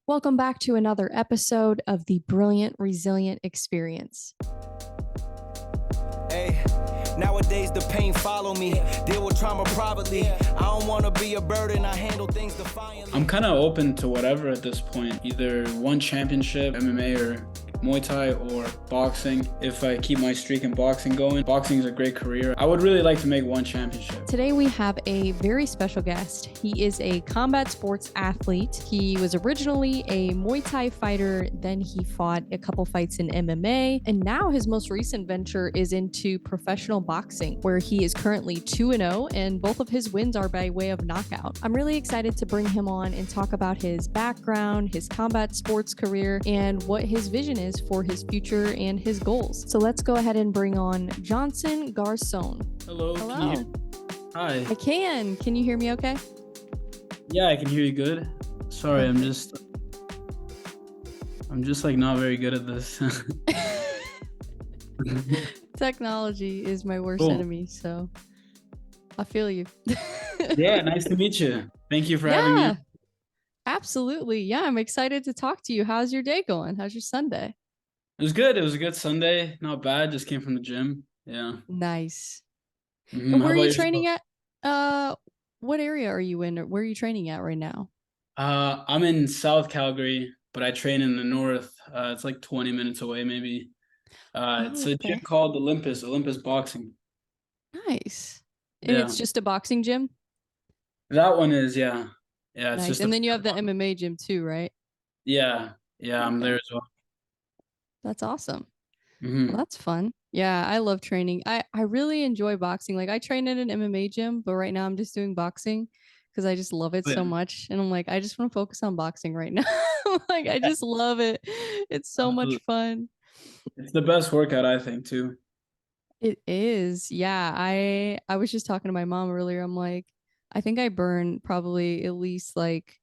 Welcome back to another episode of the Brilliant Resilient Experience. Hey, nowadays the pain follow me. Deal with trauma privately. I don't want to be a burden. I handle things defiantly. I'm kind of open to whatever at this point. Either one championship, MMA or Muay Thai, or boxing. If I keep my streak in boxing going, boxing is a great career. I would really like to make one championship. Today we have a very special guest. He is a combat sports athlete. He was originally a Muay Thai fighter, then he fought a couple fights in MMA, and now his most recent venture is into professional boxing, where he is currently 2-0, and both of his wins are by way of knockout. I'm really excited to bring him on and talk about his background, his combat sports career, and what his vision is for his future and his goals. So let's go ahead and bring on Jhonson Garzon. Hello. Hello. Can you hear? Hi. I can. Can you hear me okay? Yeah, I can hear you good. Sorry, I'm just like not very good at this. Technology is my worst Cool. enemy, so I feel you. Yeah, nice to meet you. Thank you for having me. Absolutely. Yeah, I'm excited to talk to you. How's your day going? How's your Sunday? It was good. It was a good Sunday. Not bad. Just came from the gym. Yeah. Nice. Mhm. And How where are about you yourself? training at? What area are you in, or where are you training at right now? I'm in South Calgary, but I train in the north. It's like 20 minutes away, maybe. It's Oh, a gym okay. called Olympus Boxing. Nice. And Yeah. it's just a boxing gym? That one is, yeah. Yeah, it's Nice. just And then you have the MMA gym too, right? yeah, I'm Okay. there as well. That's awesome. Well, Hmm. that's fun. Yeah, I love training. I really enjoy boxing. Like I train at an MMA gym, but right now I'm just doing boxing because I just love it so much. And I'm like, I just want to focus on boxing right now. Like I just love it. It's so much Absolutely. fun. It's the best workout, I think, too. It is. Yeah, I was just talking to my mom earlier. I'm like, I think I burn probably at least like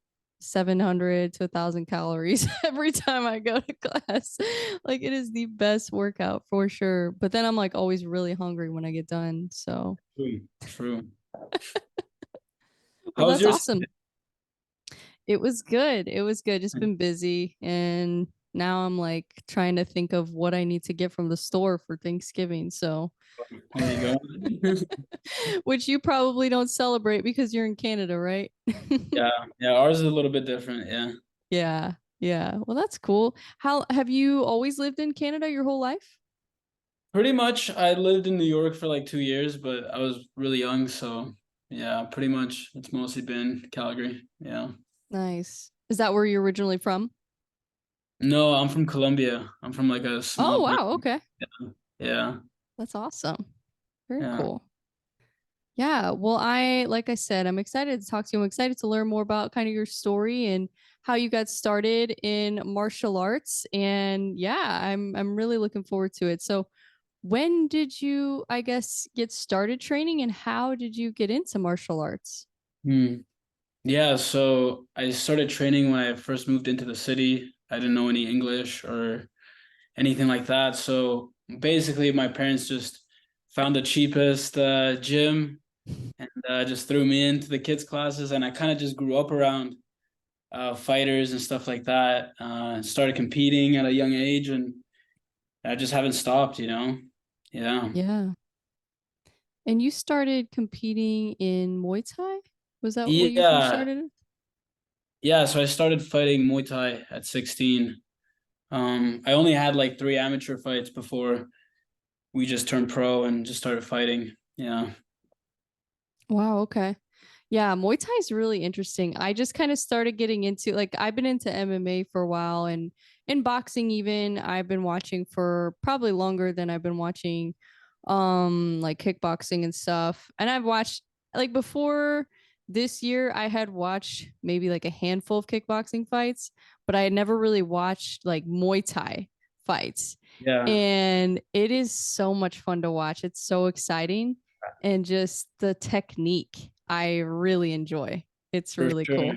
700 to 1,000 calories every time I go to class. Like it is the best workout for sure. But then I'm like always really hungry when I get done. So, True. well, How's that's your awesome. It was good. It was good. Just Sunday? been busy. And now I'm like trying to think of what I need to get from the store for Thanksgiving. So, There you go. which you probably don't celebrate because you're in Canada, right? Yeah, ours is a little bit different. Yeah. Yeah. Yeah. Well, that's cool. How have you always lived in Canada your whole life? Pretty much, I lived in New York for like 2 years, but I was really young, so yeah, pretty much it's mostly been Calgary. Yeah. Nice. Is that where you're originally from? No, I'm from Colombia. I'm from like a Oh, small wow. country. Okay. Yeah. That's awesome. Very Yeah. cool. Yeah. Well, like I said, I'm excited to talk to you. I'm excited to learn more about kind of your story and how you got started in martial arts. And yeah, I'm really looking forward to it. So when did you, I guess, get started training and how did you get into martial arts? Hmm. Yeah, so I started training when I first moved into the city. I didn't know any English or anything like that. So basically, my parents just found the cheapest gym and just threw me into the kids' classes. And I kind of just grew up around fighters and stuff like that. Started competing at a young age, and I just haven't stopped. Yeah. Yeah. And you started competing in Muay Thai? Was that what you first Yeah. started? Yeah. So I started fighting Muay Thai at 16. I only had like 3 amateur fights before we just turned pro and just started fighting. Yeah. Wow, okay. Yeah, Muay Thai is really interesting. I just kind of started getting into like I've been into MMA for a while and in boxing even I've been watching for probably longer than I've been watching like kickboxing and stuff. And I've watched like before this year I had watched maybe like a handful of kickboxing fights, but I had never really watched like Muay Thai fights. Yeah. And it is so much fun to watch. It's so exciting and just the technique I really enjoy. It's For really sure. cool.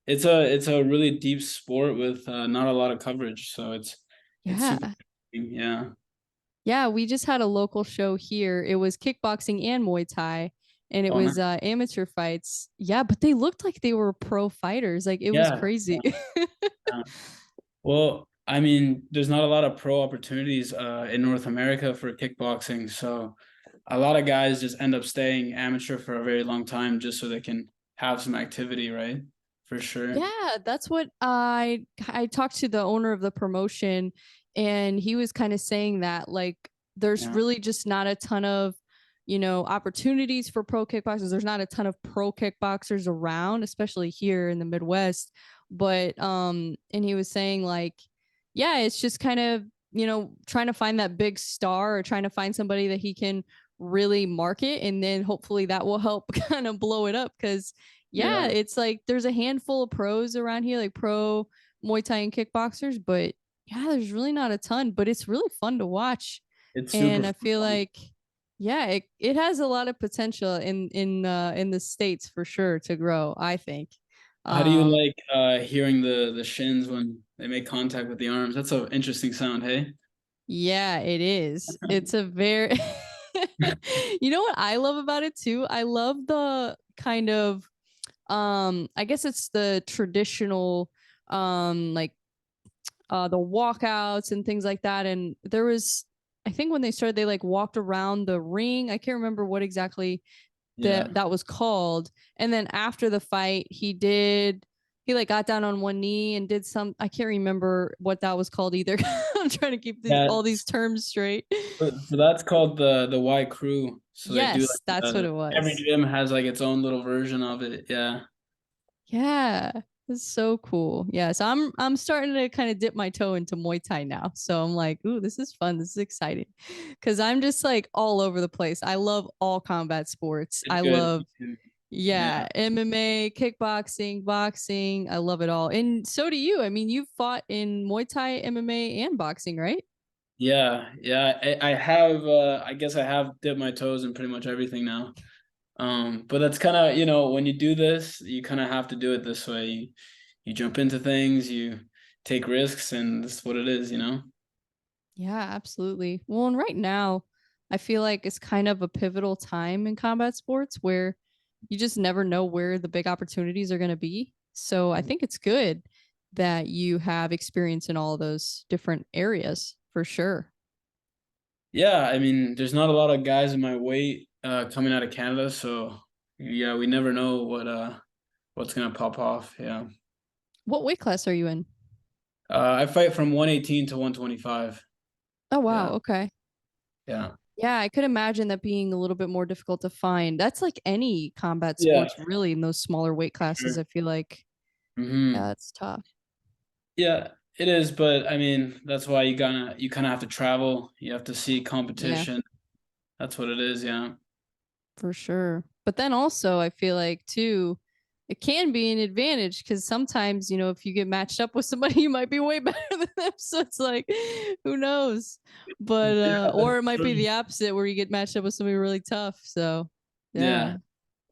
It's a really deep sport with not a lot of coverage, so it's super Yeah. interesting. Yeah. Yeah, we just had a local show here. It was kickboxing and Muay Thai. and it Oh, nice. was amateur fights. Yeah, but they looked like they were pro fighters. Like it was Yeah. crazy. Yeah. Well, I mean, there's not a lot of pro opportunities in North America for kickboxing, so a lot of guys just end up staying amateur for a very long time just so they can have some activity, right? For sure. Yeah, that's what I talked to the owner of the promotion, and he was kind of saying that like there's Yeah. really just not a ton of, opportunities for pro kickboxers. There's not a ton of pro kickboxers around, especially here in the Midwest. But and he was saying like, yeah, it's just kind of, trying to find that big star or trying to find somebody that he can really market, and then hopefully that will help kind of blow it up because yeah, Yeah. it's like there's a handful of pros around here, like pro Muay Thai and kickboxers, but yeah, there's really not a ton, but it's really fun to watch. It's super And I feel fun. like yeah, it has a lot of potential in the states for sure to grow, I think. How do you Um like hearing the shins when they make contact with the arms? That's an interesting sound, hey? yeah, it is. It's a very You know what I love about it too? I love the kind of I guess it's the traditional like the walkouts and things like that. And there was, I think when they started, they like walked around the ring. I can't remember what exactly Yeah. that was called. And then after the fight, he like got down on one knee and did some, I can't remember what that was called either. I'm trying to keep Yeah. all these terms straight. So that's called the Y crew. So they do Yes, like that's what it every was. gym has like its own little version of it. Yeah. Yeah. It's so cool. Yeah. So I'm starting to kind of dip my toe into Muay Thai now. So I'm like, ooh, this is fun. This is exciting. Cause I'm just like all over the place. I love all combat sports. It's I good. love, Yeah. yeah, MMA, kickboxing, boxing. I love it all. And so do you. I mean, you've fought in Muay Thai, MMA, and boxing, right? Yeah. Yeah. I have I guess I have dipped my toes in pretty much everything now. But that's kind of, when you do this, you kind of have to do it this way. You jump into things, you take risks, and that's what it is. Yeah, absolutely. Well, and right now, I feel like it's kind of a pivotal time in combat sports where you just never know where the big opportunities are going to be. So I think it's good that you have experience in all of those different areas for sure. Yeah, I mean, there's not a lot of guys in my weight coming out of Canada, so yeah, we never know what's gonna pop off. Yeah. What weight class are you in? I fight from 118 to 125. Oh, wow. Yeah. Okay. Yeah. Yeah, I could imagine that being a little bit more difficult to find. That's like any combat Yeah. sports, really, in those smaller weight classes. Sure. I feel like, Hmm. yeah, it's tough. Yeah, it is, but I mean, that's why you kind of have to travel. You have to see Yeah. competition. That's what it is, yeah. For sure. But then also, I feel like too, it can be an advantage because sometimes, if you get matched up with somebody, you might be way better than them. So it's like, who knows? But Yeah, or that's it might true. be the opposite where you get matched up with somebody really tough. So Yeah. yeah.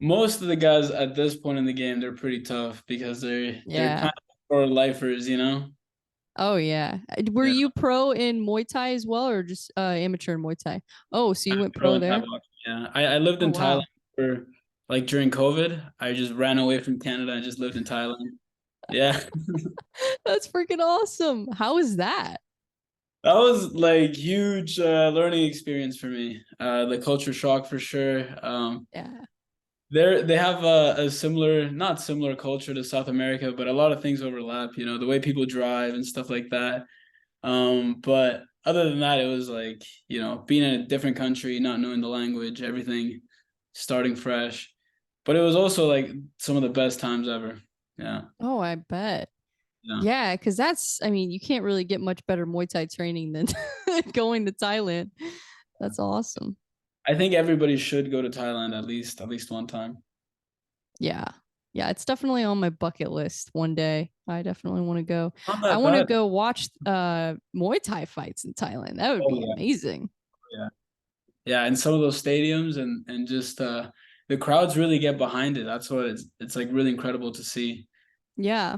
Most of the guys at this point in the game, they're pretty tough because they're Yeah. kind of for lifers. Oh yeah. Were Yeah. you pro in Muay Thai as well or just amateur in Muay Thai? Oh, so you went Pro pro and Thai there? boxing. Yeah. I lived Oh in Thailand wow. for like during COVID. I just ran away from Canada and just lived in Thailand. Yeah. That's freaking awesome. How is that? That was like huge learning experience for me. The culture shock for sure. Yeah. They have a similar, not similar culture to South America, but a lot of things overlap, the way people drive and stuff like that. But other than that, it was like, being in a different country, not knowing the language, everything, starting fresh. But it was also like some of the best times ever. Yeah. Oh, I bet. Yeah. Yeah, because I mean, you can't really get much better Muay Thai training than going to Thailand. That's awesome. I think everybody should go to Thailand at least one time. Yeah. Yeah, it's definitely on my bucket list one day. I definitely want to go. Not I that want to bad. go watch Muay Thai fights in Thailand. That would Oh be yeah. amazing. Yeah. Yeah, and some of those stadiums and just the crowds really get behind it. That's what it's like really incredible to see. Yeah.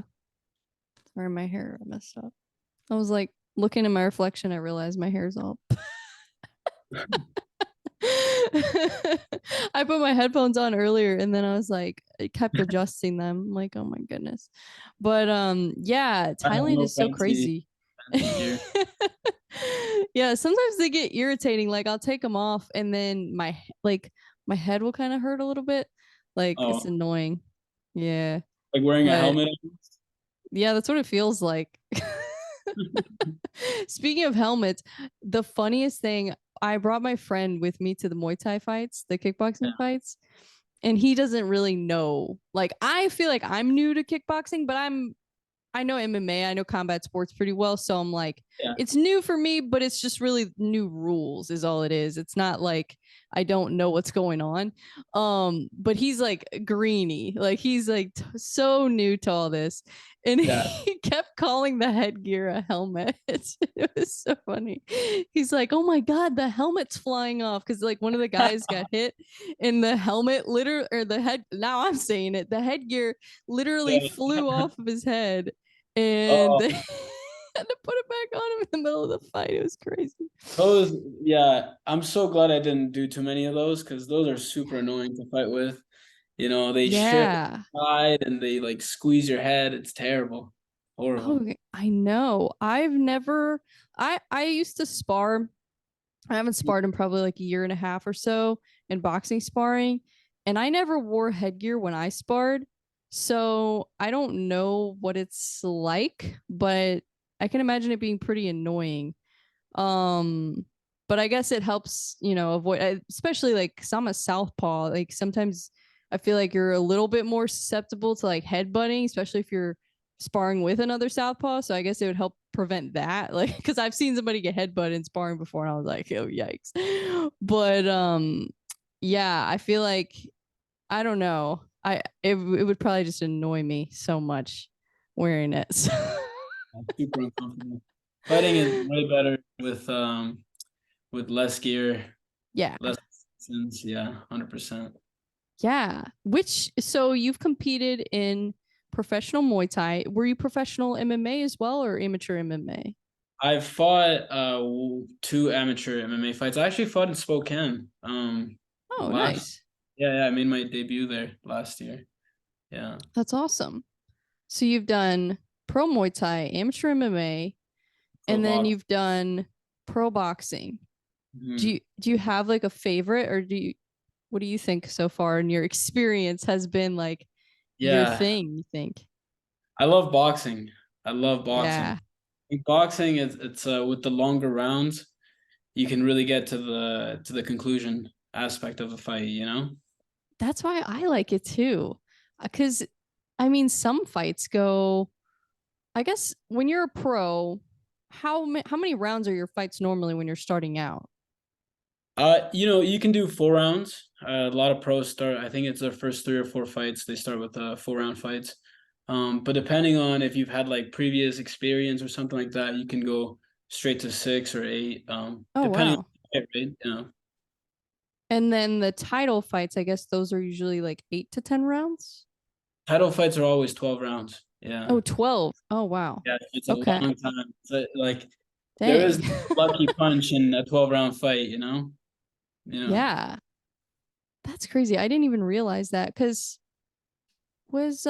Sorry, my hair messed up. I was like looking in my reflection, I realized my hair's all I put my headphones on earlier and then I was like, I kept adjusting them. I'm like, oh my goodness. But yeah, I have Thailand no is so crazy. fancy gear. Yeah, sometimes they get irritating. Like I'll take them off and then my head will kind of hurt a little bit. Like it's Oh, annoying. Yeah. like wearing a But helmet. yeah, that's what it feels like. Speaking of helmets, the funniest thing, I brought my friend with me to the Muay Thai fights, the kickboxing fights, and he doesn't really know. Like I feel like I'm new to kickboxing, but I know MMA, I know combat sports pretty well, so I'm like, Yeah. it's new for me, but it's just really new rules is all it is. It's not like I don't know what's going on. But he's like greeny, like he's like so new to all this, and Yeah. he kept calling the headgear a helmet. It was so funny. He's like, "Oh my god, the helmet's flying off!" Because like one of the guys got hit, and the helmet literally, or the head. Now I'm saying it, the headgear literally Yeah. flew off of his head and Oh, they had to put it back on him in the middle of the fight. It was crazy. those, yeah. I'm so glad I didn't do too many of those because those are super annoying to fight with. You know, they shift Yeah. side and they like squeeze your head. It's terrible. Horrible. Oh, I know. I've never I used to spar. I haven't sparred in probably like a year and a half or so in boxing sparring, and I never wore headgear when I sparred. So I don't know what it's like, but I can imagine it being pretty annoying. Um, but I guess it helps, avoid, especially like because I'm a southpaw. Like sometimes I feel like you're a little bit more susceptible to like headbutting, especially if you're sparring with another southpaw. So I guess it would help prevent that. Like because I've seen somebody get headbutted in sparring before, and I was like, oh yikes. But yeah, I feel like I don't know. It would probably just annoy me so much wearing it. Super uncomfortable. Fighting is way better with less gear, Yeah. less distance. Yeah, 100%. Yeah. So you've competed in professional Muay Thai. Were you professional MMA as well or amateur MMA? I've fought two amateur MMA fights. I actually fought in Spokane. Oh, Last nice. yeah, I made my debut there last year. Yeah. That's awesome. So you've done pro Muay Thai, amateur MMA, Pro and then box. you've done pro boxing. Do Mhm. you have like a favorite, or what do you think so far in your experience has been like your Yeah. thing, you think? I love boxing. I love boxing. Yeah. In boxing it's with the longer rounds, you can really get to the conclusion aspect of the fight, you know? That's why I like it too. Cuz I mean some fights go, I guess when you're a pro, how many rounds are your fights normally when you're starting out? You can do 4 rounds. A lot of pros start, I think it's their first 3 or 4 fights, they start with 4 round fights. But depending on if you've had like previous experience or something like that, you can go straight to 6 or 8. Oh Depending on wow. the fight, right? You know. And then the title fights, I guess those are usually like 8 to 10 rounds. Title fights are always 12 rounds. Yeah. Oh, 12. Oh wow. Yeah, it's a Okay. long time. Like there is Dang. no lucky punch in a 12 round fight, you know? Yeah. Yeah. That's crazy. I didn't even realize that cuz was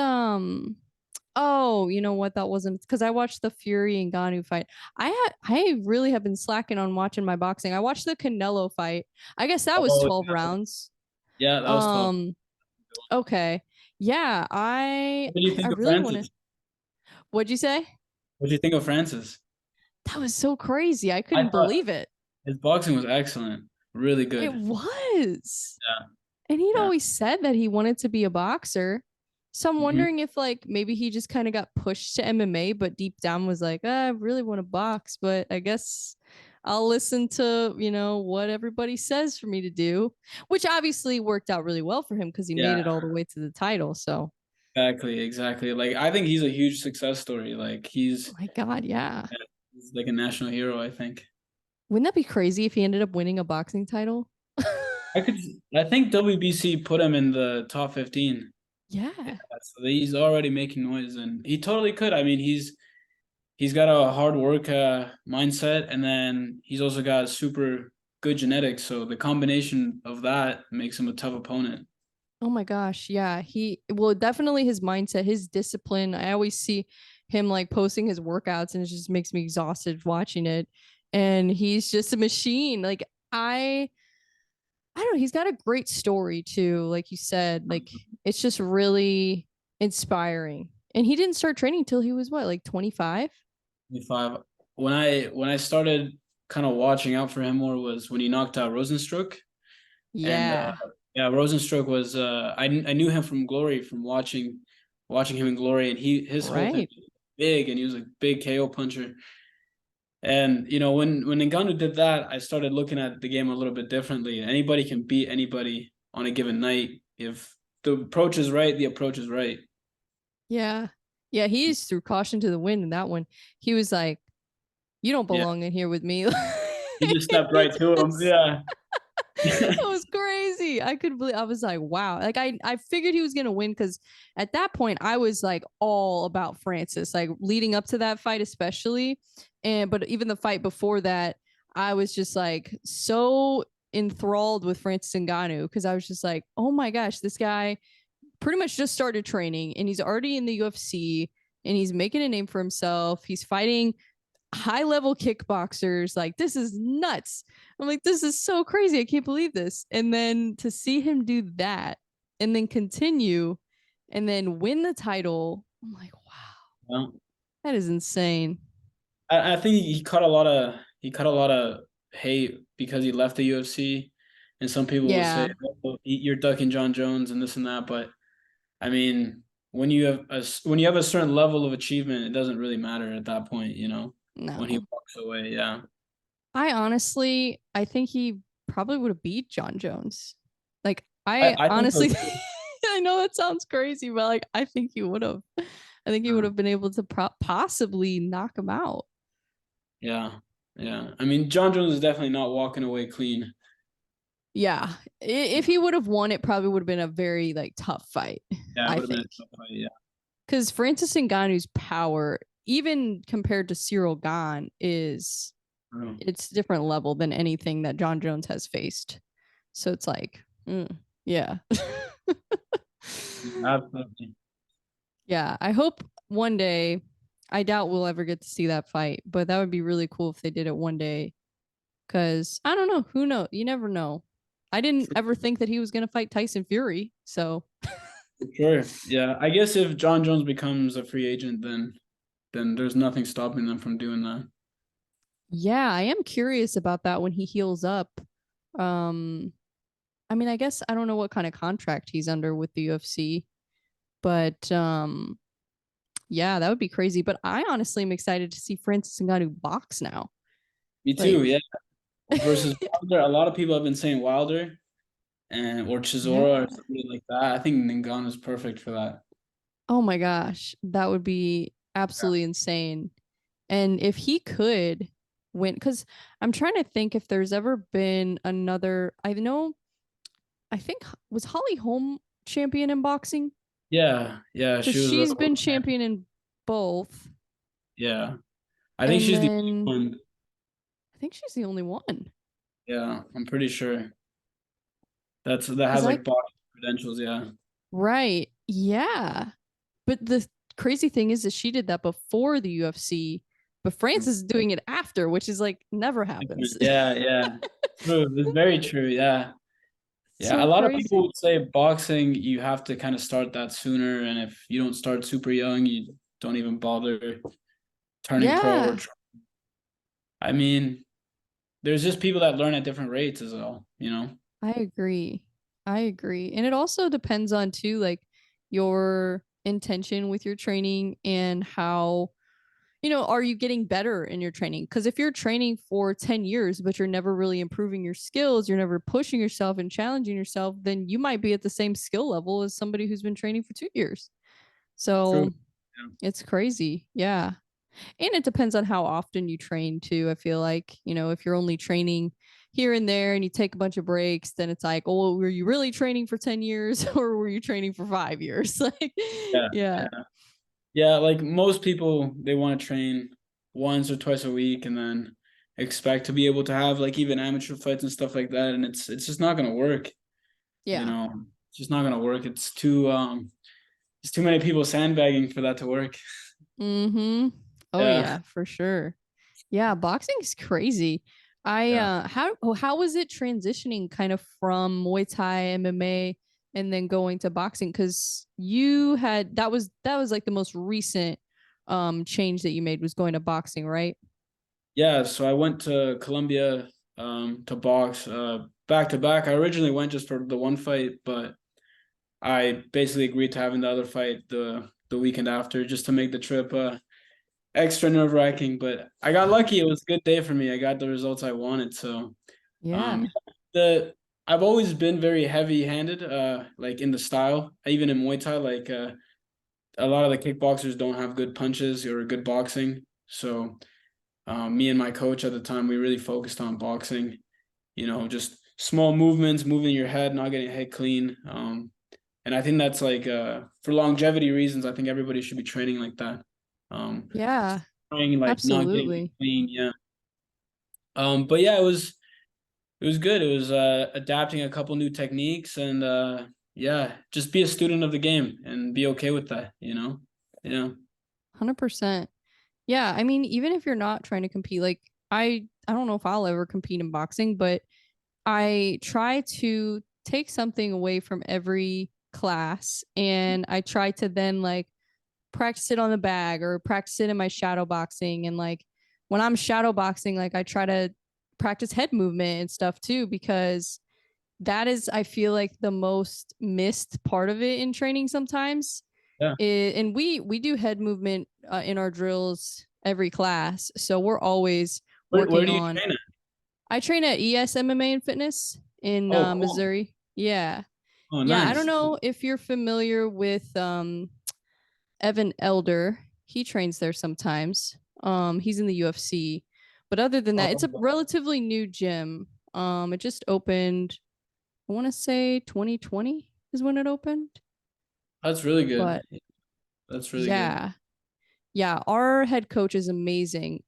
oh, you know what? That wasn't because I watched the Fury and Ganu fight. I really have been slacking on watching my boxing. I watched the Canelo fight. I guess that was Oh, 12 yeah. rounds. Yeah, that was 12. Um, okay. Yeah, I What do you I think of really want to. Francis? What'd you say? What do you think of Francis? That was so crazy. I I couldn't thought believe it. his boxing was excellent. Really It good. was. Yeah. And he'd Yeah. always said that he wanted to be a boxer. So I'm Mhm. wondering if like maybe he just kind of got pushed to MMA, but deep down was like, I really want to box, but I guess I'll listen to, what everybody says for me to do, which obviously worked out really well for him because he made Yeah, it all the way to the title. So, exactly. Like I think he's a huge success story. Like oh my God, yeah. he's like a national hero, I think. Wouldn't that be crazy if he ended up winning a boxing title? I could I think WBC put him in the top 15. Yeah, Yeah. so he's already making noise and he totally could. I mean, he's got a hard work mindset and then he's also got super good genetics. So the combination of that makes him a tough opponent. Oh my gosh. Yeah. Well, definitely his mindset, his discipline. I always see him like posting his workouts and it just makes me exhausted watching it. And he's just a machine. Like, I don't know. He's got a great story too. Like you said, like it's just really inspiring. And he didn't start training till he was what, like 25? 25. When I started kind of watching out for him more was when he knocked out Rosenstruck. And Yeah. yeah, Rosenstruck was I knew him from Glory, from watching him in Glory, and his whole thing Right. was big, and he was a big KO puncher. And when Ngannou did that, I started looking at the game a little bit differently. Anybody can beat anybody on a given night. If the approach is right, the approach is right. Yeah. Yeah. He's threw caution to the wind in that one. He was like, you don't Yeah, belong in here with me. he just stepped He right to him. just Yeah. That was crazy. I could believe I was like, wow. Like I figured he was gonna win because at that point I was like all about Francis, like leading up to that fight, especially. But even the fight before that, I was just like so enthralled with Francis Ngannou because I was just like, oh my gosh, this guy pretty much just started training and he's already in the UFC and he's making a name for himself. He's fighting high level kickboxers. Like, this is nuts. I'm like, this is so crazy. I can't believe this. And then to see him do that and then continue and then win the title, I'm like, wow, Well, that is insane. I think he caught a lot of hate because he left the UFC, and some people will say, Yeah, "Oh, you're ducking John Jones and this and that." But I mean, when you have a certain level of achievement, it doesn't really matter at that point, when he no. walks away. Yeah, I think he probably would have beat John Jones. Like, I, I I think so honestly, too. I know that sounds crazy, but like, I think he would have. I think he would have been able to possibly knock him out. Yeah, yeah. I mean, John Jones is definitely not walking away clean. Yeah. If he would have won, it probably would have been a very like tough fight, Yeah, it I would have been think. a tough fight. Yeah, Because Francis Ngannou's power, even compared to Cyril Gane, is true. it's different level than anything that John Jones has faced. So it's like, yeah. Absolutely. Yeah. I hope one day, I doubt we'll ever get to see that fight, but that would be really cool if they did it one day. Cause I don't know. Who knows? You never know. I didn't ever think that he was going to fight Tyson Fury. So Sure. Yeah, I guess if John Jones becomes a free agent, then there's nothing stopping them from doing that. yeah, I am curious about that when he heals up. Um, I mean, I guess I don't know what kind of contract he's under with the UFC, but yeah, that would be crazy. But I honestly am excited to see Francis Ngannou box now. Me too. Like, Yeah. Versus Wilder, a lot of people have been saying Wilder or Chisora or yeah. somebody like that. I think Ngannou is perfect for that. Oh my gosh, that would be absolutely insane. And if he could win, because I'm trying to think if there's ever been another. I know, I think was Holly Holm champion in boxing Yeah, yeah, because she was a she's been champion in both, yeah. I think and she's the then only one. I think she's the only one. Yeah, I'm pretty sure that Because has I like boxing credentials. Yeah, right, yeah. But the crazy thing is that she did that before the UFC, but Francis is doing it after, which is like never happens. yeah, yeah. True. It's very true. Yeah. Yeah, a So lot of people crazy. would say boxing, you have to kind of start that sooner. And if you don't start super young, you don't even bother turning pro or Yeah, I mean, there's just people that learn at different rates as well. I agree. I agree. And it also depends on too, like your intention with your training and how, are you getting better in your training? Because if you're training for 10 years, but you're never really improving your skills, you're never pushing yourself and challenging yourself, then you might be at the same skill level as somebody who's been training for 2 years. True. So Yeah. it's crazy. Yeah. And it depends on how often you train too. I feel like, if you're only training here and there and you take a bunch of breaks, then it's like, oh, were you really training for 10 years or were you training for 5 years? Like, Yeah. yeah. Yeah. Yeah. Like most people, they want to train once or twice a week and then expect to be able to have like even amateur fights and stuff like that, and it's just not gonna work. You Yeah. know, it's just not gonna work. It's too many people sandbagging for that to work. Mm-hmm. Oh Yeah, yeah, for sure. Yeah, boxing's crazy. yeah. How was it transitioning kind of from Muay Thai, MMA, and then going to boxing? Because you had that was like the most recent change that you made was going to boxing, right? Yeah, so I went to Colombia to box back to back. I originally went just for the one fight, but I basically agreed to having the other fight the weekend after just to make the trip extra nerve-wracking. But I got lucky. It was a good day for me. I got the results I wanted. So um Yeah. the I've always been very heavy-handed like in the style. Even in Muay Thai, like a lot of the kickboxers don't have good punches or good boxing. So me and my coach at the time, we really focused on boxing, just small movements, moving your head, not getting head clean. And I think that's like for longevity reasons, I think everybody should be training like that. Um, Yeah, Trying like not getting absolutely. clean, yeah. But yeah, it was good. It was adapting a couple new techniques and yeah, just be a student of the game and be okay with that. Yeah. 100%. Yeah, I mean, even if you're not trying to compete, like I don't know if I'll ever compete in boxing, but I try to take something away from every class and I try to then like practice it on the bag or practice it in my shadow boxing. And like when I'm shadow boxing, like I try to practice head movement and stuff too, because that is, I feel like, the most missed part of it in training sometimes. Yeah. And we do head movement in our drills every class. So we're always Where working do you on. train at? I train at MMA and Fitness in Oh, cool. Missouri. Yeah. Oh, Yeah. I nice. don't know if you're familiar with Evan Elder. He trains there sometimes. He's in the UFC. But other than that, it's a Oh, relatively new gym. It just opened, I want to say 2020 is when it opened. that's really good. But That's really good. yeah. Yeah, our head coach is amazing.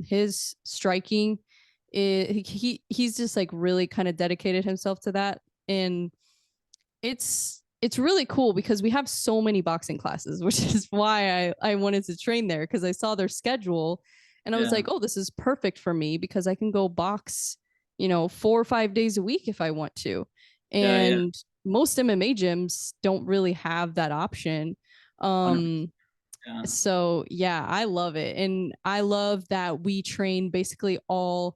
His striking he's just like really kind of dedicated himself to that, and it's really cool because we have so many boxing classes, which is why I wanted to train there because I saw their schedule and I was Yeah. like, oh, this is perfect for me because I can go box, 4 or 5 days a week if I want to. Yeah, yeah. And most MMA gyms don't really have that option. 100%. Um, Yeah. so yeah, I love it. And I love that we train basically all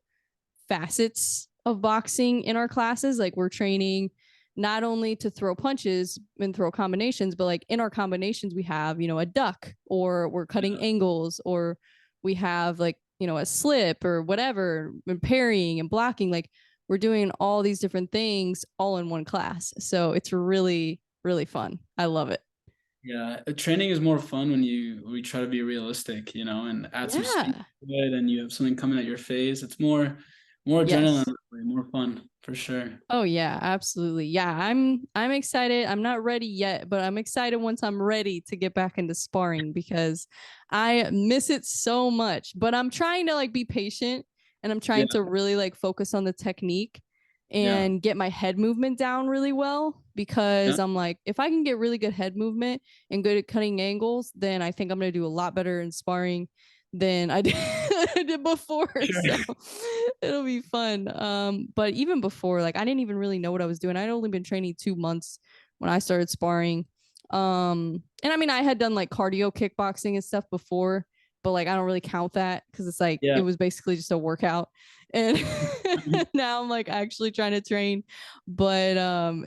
facets of boxing in our classes. Like we're training not only to throw punches and throw combinations, but like in our combinations, we have, a duck or we're cutting Yeah. angles or we have like, a slip or whatever, and parrying and blocking. Like we're doing all these different things all in one class. So it's really, really fun. I love it. Yeah, training is more fun when we try to be realistic, and add some speed Yeah. to it, and you have something coming at your face. It's more adrenaline, Yes. more fun for sure. Oh yeah, absolutely. Yeah, I'm excited. I'm not ready yet, but I'm excited once I'm ready to get back into sparring because I miss it so much. But I'm trying to like be patient and I'm Yeah, trying to really like focus on the technique yeah, and get my head movement down really well yeah. because I'm like if I can get really good head movement and good at cutting angles, then I think I'm going to do a lot better in sparring than I did, I did before. So Sure. it'll be fun. But even before, like I didn't even really know what I was doing. I'd only been training 2 months when I started sparring. And I mean I had done like cardio kickboxing and stuff before, but like I don't really count that because it's like it Yeah. was basically just a workout. And now I'm like actually trying to train. But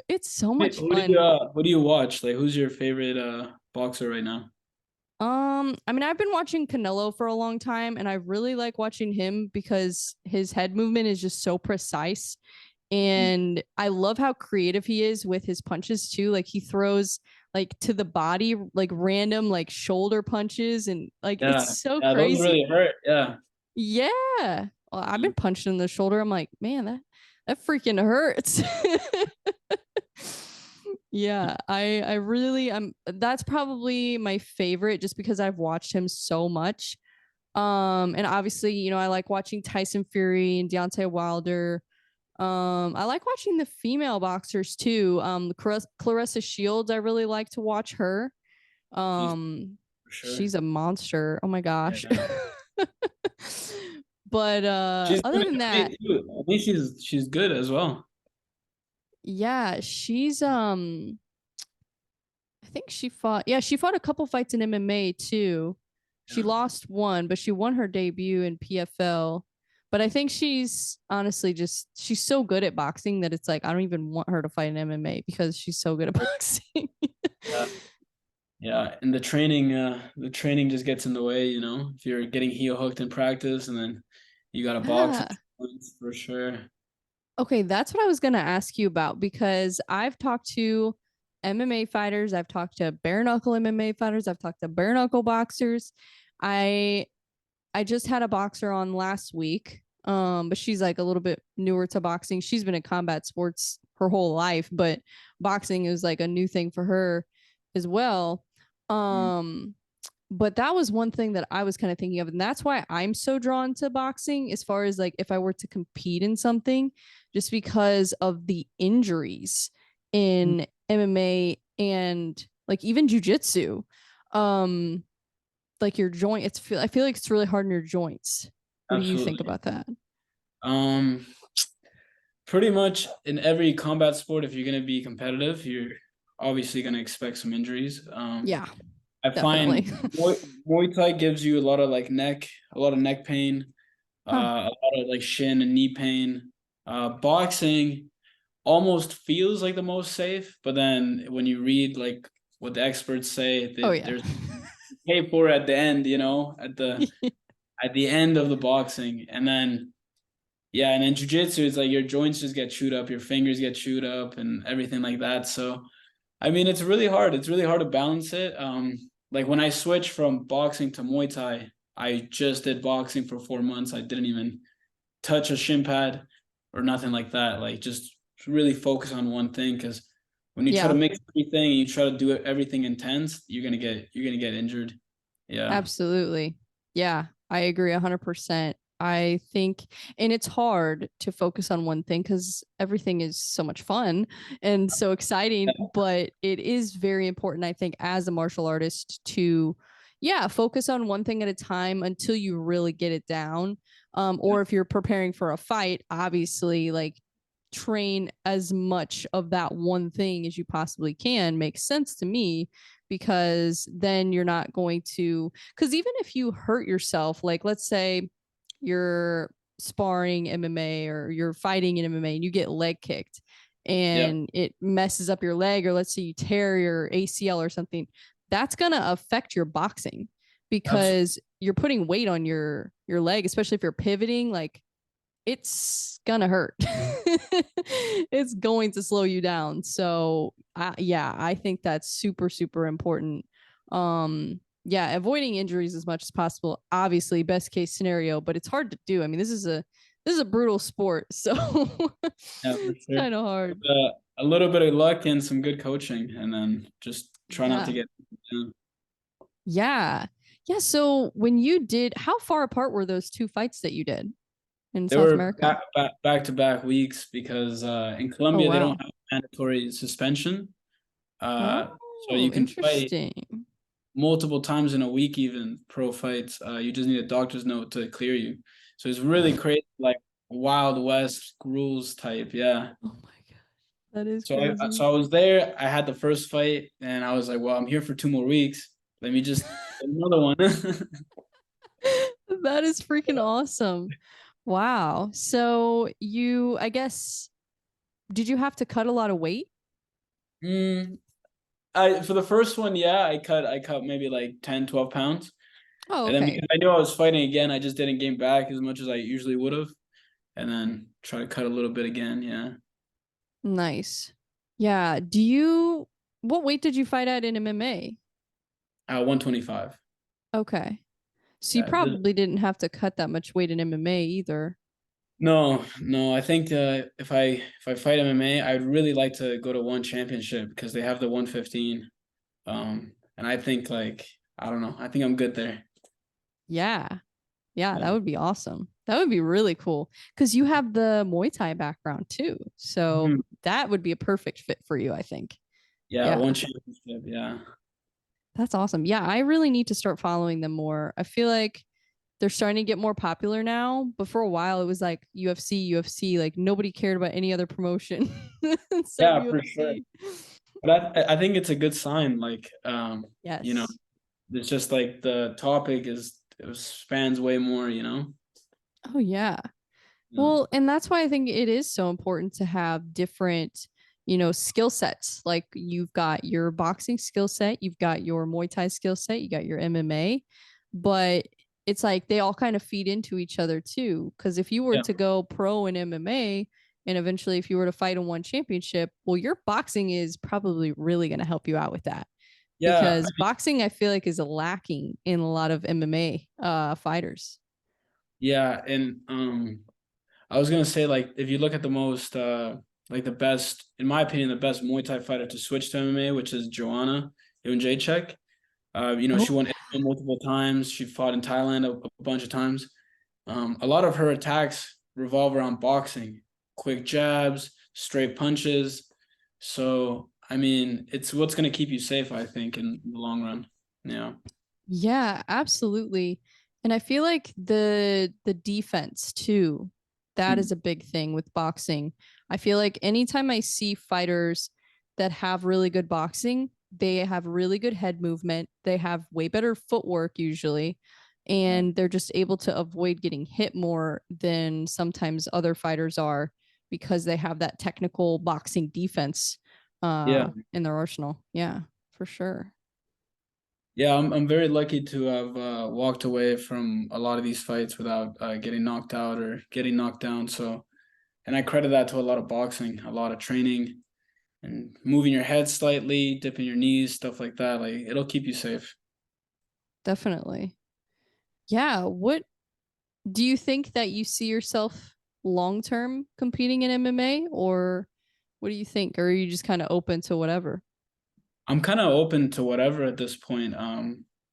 it's so much fun. What do you watch? Like, who's your favorite boxer right now? I mean, I've been watching Canelo for a long time, and I really like watching him because his head movement is just so precise. And I love how creative he is with his punches too. Like he throws like to the body, like random like shoulder punches, and like it's Yeah, so yeah, those crazy. really hurt. Yeah. Yeah. Well, I've been punched in the shoulder. I'm like, man, that freaking hurts. Yeah, I really that's probably my favorite just because I've watched him so much. And obviously, you know, I like watching Tyson Fury and Deontay Wilder. I like watching the female boxers too. Clarissa Shields, I really like to watch her. She's Um, for sure. she's a monster. Oh my gosh. Yeah. But She's other good than at MMA that, too. I think she's good as well. yeah, she's I think she fought a couple fights in MMA too. She Yeah. lost one, but she won her debut in PFL. But I think she's honestly she's so good at boxing that it's like I don't even want her to fight in MMA because she's so good at boxing. Yeah. Yeah. And the training just gets in the way, you know, if you're getting heel hooked in practice and then you got to box Yeah. for sure. Okay, that's what I was going to ask you about because I've talked to MMA fighters, I've talked to bare knuckle MMA fighters, I've talked to bare knuckle boxers. I I just had a boxer on last week. But she's like a little bit newer to boxing. She's been in combat sports her whole life, but boxing is like a new thing for her as well. Mm. Um, but that was one thing that I was kind of thinking of, and that's why I'm so drawn to boxing as far as like if I were to compete in something, just because of the injuries in MMA and like even jujitsu. Um, like your joint, I feel like it's really hard in your joints. What do you think Absolutely. about that? Um, Pretty much in every combat sport, if you're going to be competitive, you're obviously going to expect some injuries. Yeah, I definitely. find Muay Thai gives you a lot of like a lot of neck pain, Huh. a lot of like shin and knee pain. Boxing almost feels like the most safe, but then when you read like what the experts say, Oh yeah. there's pay for it at the end, you know, at the end of the boxing, and then yeah, and then jujitsu, it's like your joints just get chewed up, your fingers get chewed up, and everything like that. So, I mean, it's really hard. It's really hard to balance it. Like when I switched from boxing to Muay Thai, I just did boxing for 4 months. I didn't even touch a shin pad or nothing like that. Like just really focus on one thing because when you try to Yeah, mix everything and you try to do everything intense, you're gonna get injured. Yeah. absolutely. Yeah, I agree 100%. I think, and it's hard to focus on one thing because everything is so much fun and so exciting, but it is very important, I think, as a martial artist to, yeah, focus on one thing at a time until you really get it down. Or if you're preparing for a fight, obviously, like train as much of that one thing as you possibly can makes sense to me because then you're not going to, because even if you hurt yourself, like let's say you're sparring MMA or you're fighting in MMA and you get leg kicked Yeah. and it messes up your leg, or let's say you tear your ACL or something, that's going to affect your boxing Absolutely. because you're putting weight on your leg, especially if you're pivoting. Like it's gonna hurt. It's going to slow you down. So yeah, I think that's super, super important. Yeah, avoiding injuries as much as possible. Obviously, best case scenario, but it's hard to do. I mean, this is a brutal sport, so Yeah, for it's sure. kind of hard. A little bit of luck and some good coaching, and then just try not to Yeah. get. Yeah. Yeah. Yeah. So when you did, how far apart were those two fights that you did in They South were America? back to back weeks because in Oh, Colombia they don't wow. have mandatory suspension, so Oh, you can fight interesting. multiple times in a week, even pro fights. You just need a doctor's note to clear you. So it's really crazy, like Wild West rules type. Yeah. Oh my god, that is So crazy. I was there. I had the first fight, and I was like, "Well, I'm here for 2 more weeks. Let me just get another one." That is freaking awesome. Wow. So you, I guess, did you have to cut a lot of weight? Mm, I for the first one, yeah, I cut maybe like 10, 12 pounds. Oh, And then okay. because I knew I was fighting again, I just didn't gain back as much as I usually would have. And then try to cut a little bit again. Yeah. Nice. Yeah. What weight did you fight at in MMA? 125. Okay. So you Yeah. probably didn't have to cut that much weight in MMA either. No, no. I think if I fight MMA, I'd really like to go to one championship because they have the 115. And I think like I don't know. I think I'm good there. Yeah. Yeah, that Yeah. would be awesome. That would be really cool because you have the Muay Thai background too. So Mhm. that would be a perfect fit for you, I think. Yeah, Yeah, one championship. Yeah. that's awesome. Yeah, I really need to start following them more. I feel like they're starting to get more popular now, but for a while it was like UFC, like nobody cared about any other promotion except Yeah, for sure. UFC. But I think it's a good sign. Like, you know, Yes. it's just like the topic is it spans way more. You know. Oh yeah. Yeah. Well, and that's why I think it is so important to have different, skill sets. Like you've got your boxing skill set, you've got your Muay Thai skill set, you got your MMA, but it's like they all kind of feed into each other too. Because if you were Yeah. to go pro in MMA and eventually if you were to fight in one championship, well, your boxing is probably really going to help you out with that. Yeah. Because boxing, I feel like, is lacking in a lot of MMA fighters. Yeah. And I was gonna say, like, if you look at the most like the best, in my opinion, the best Muay Thai fighter to switch to MMA, which is Joanna Jędrzejczyk. Oh, She won MMA multiple times. She fought in Thailand a bunch of times. A lot of her attacks revolve around boxing, quick jabs, straight punches. So, I mean, it's what's going to keep you safe, I think, in the long run. Yeah. yeah, absolutely. And I feel like the defense too, that Mm. is a big thing with boxing. I feel like anytime I see fighters that have really good boxing, they have really good head movement, they have way better footwork usually, Yeah. and they're just able to avoid getting hit more than sometimes other fighters are because they have that technical boxing defense Yeah. in their arsenal. Yeah, for sure. Yeah, I'm very lucky to have walked away from a lot of these fights without getting knocked out or getting knocked down. So, and I credit that to a lot of boxing, a lot of training, and moving your head slightly, dipping your knees, stuff like that. Like it'll keep you safe. Definitely. Yeah. What do you think that you see yourself long term competing in MMA, or what do you think? Or are you just kind of open to whatever? I'm kind of open to whatever at this point.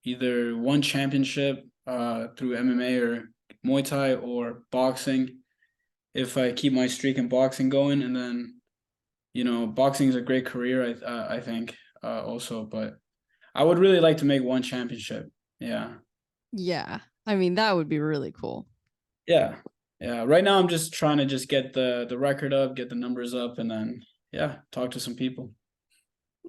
Either one championship through MMA or Muay Thai or boxing. If I keep my streak in boxing going, and then boxing is a great career. I think also, but I would really like to make one championship. Yeah, Yeah. I mean, that would be really cool. yeah, yeah. Right now, I'm just trying to just get the record up, get the numbers up, and then yeah, talk to some people.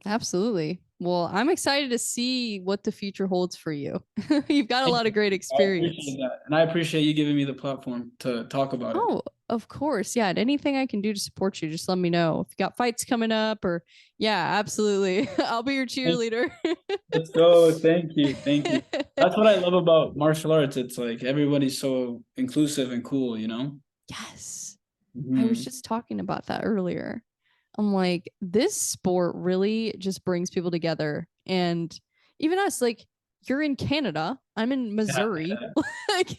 Absolutely. Well, I'm excited to see what the future holds for you. You've got a Thank lot you. of great I appreciate experience. that, and I appreciate you giving me the platform to talk about it. Oh, of course. Yeah. And anything I can do to support you, just let me know. If you got fights coming up or, yeah, absolutely. I'll be your cheerleader. Let's go. Thank you. Thank you. That's what I love about martial arts. It's like everybody's so inclusive and cool, you know? Yes. I was Hmm. just talking about that earlier. I'm like, this sport really just brings people together. And even us, like, you're in Canada, I'm in Yeah. Missouri, like,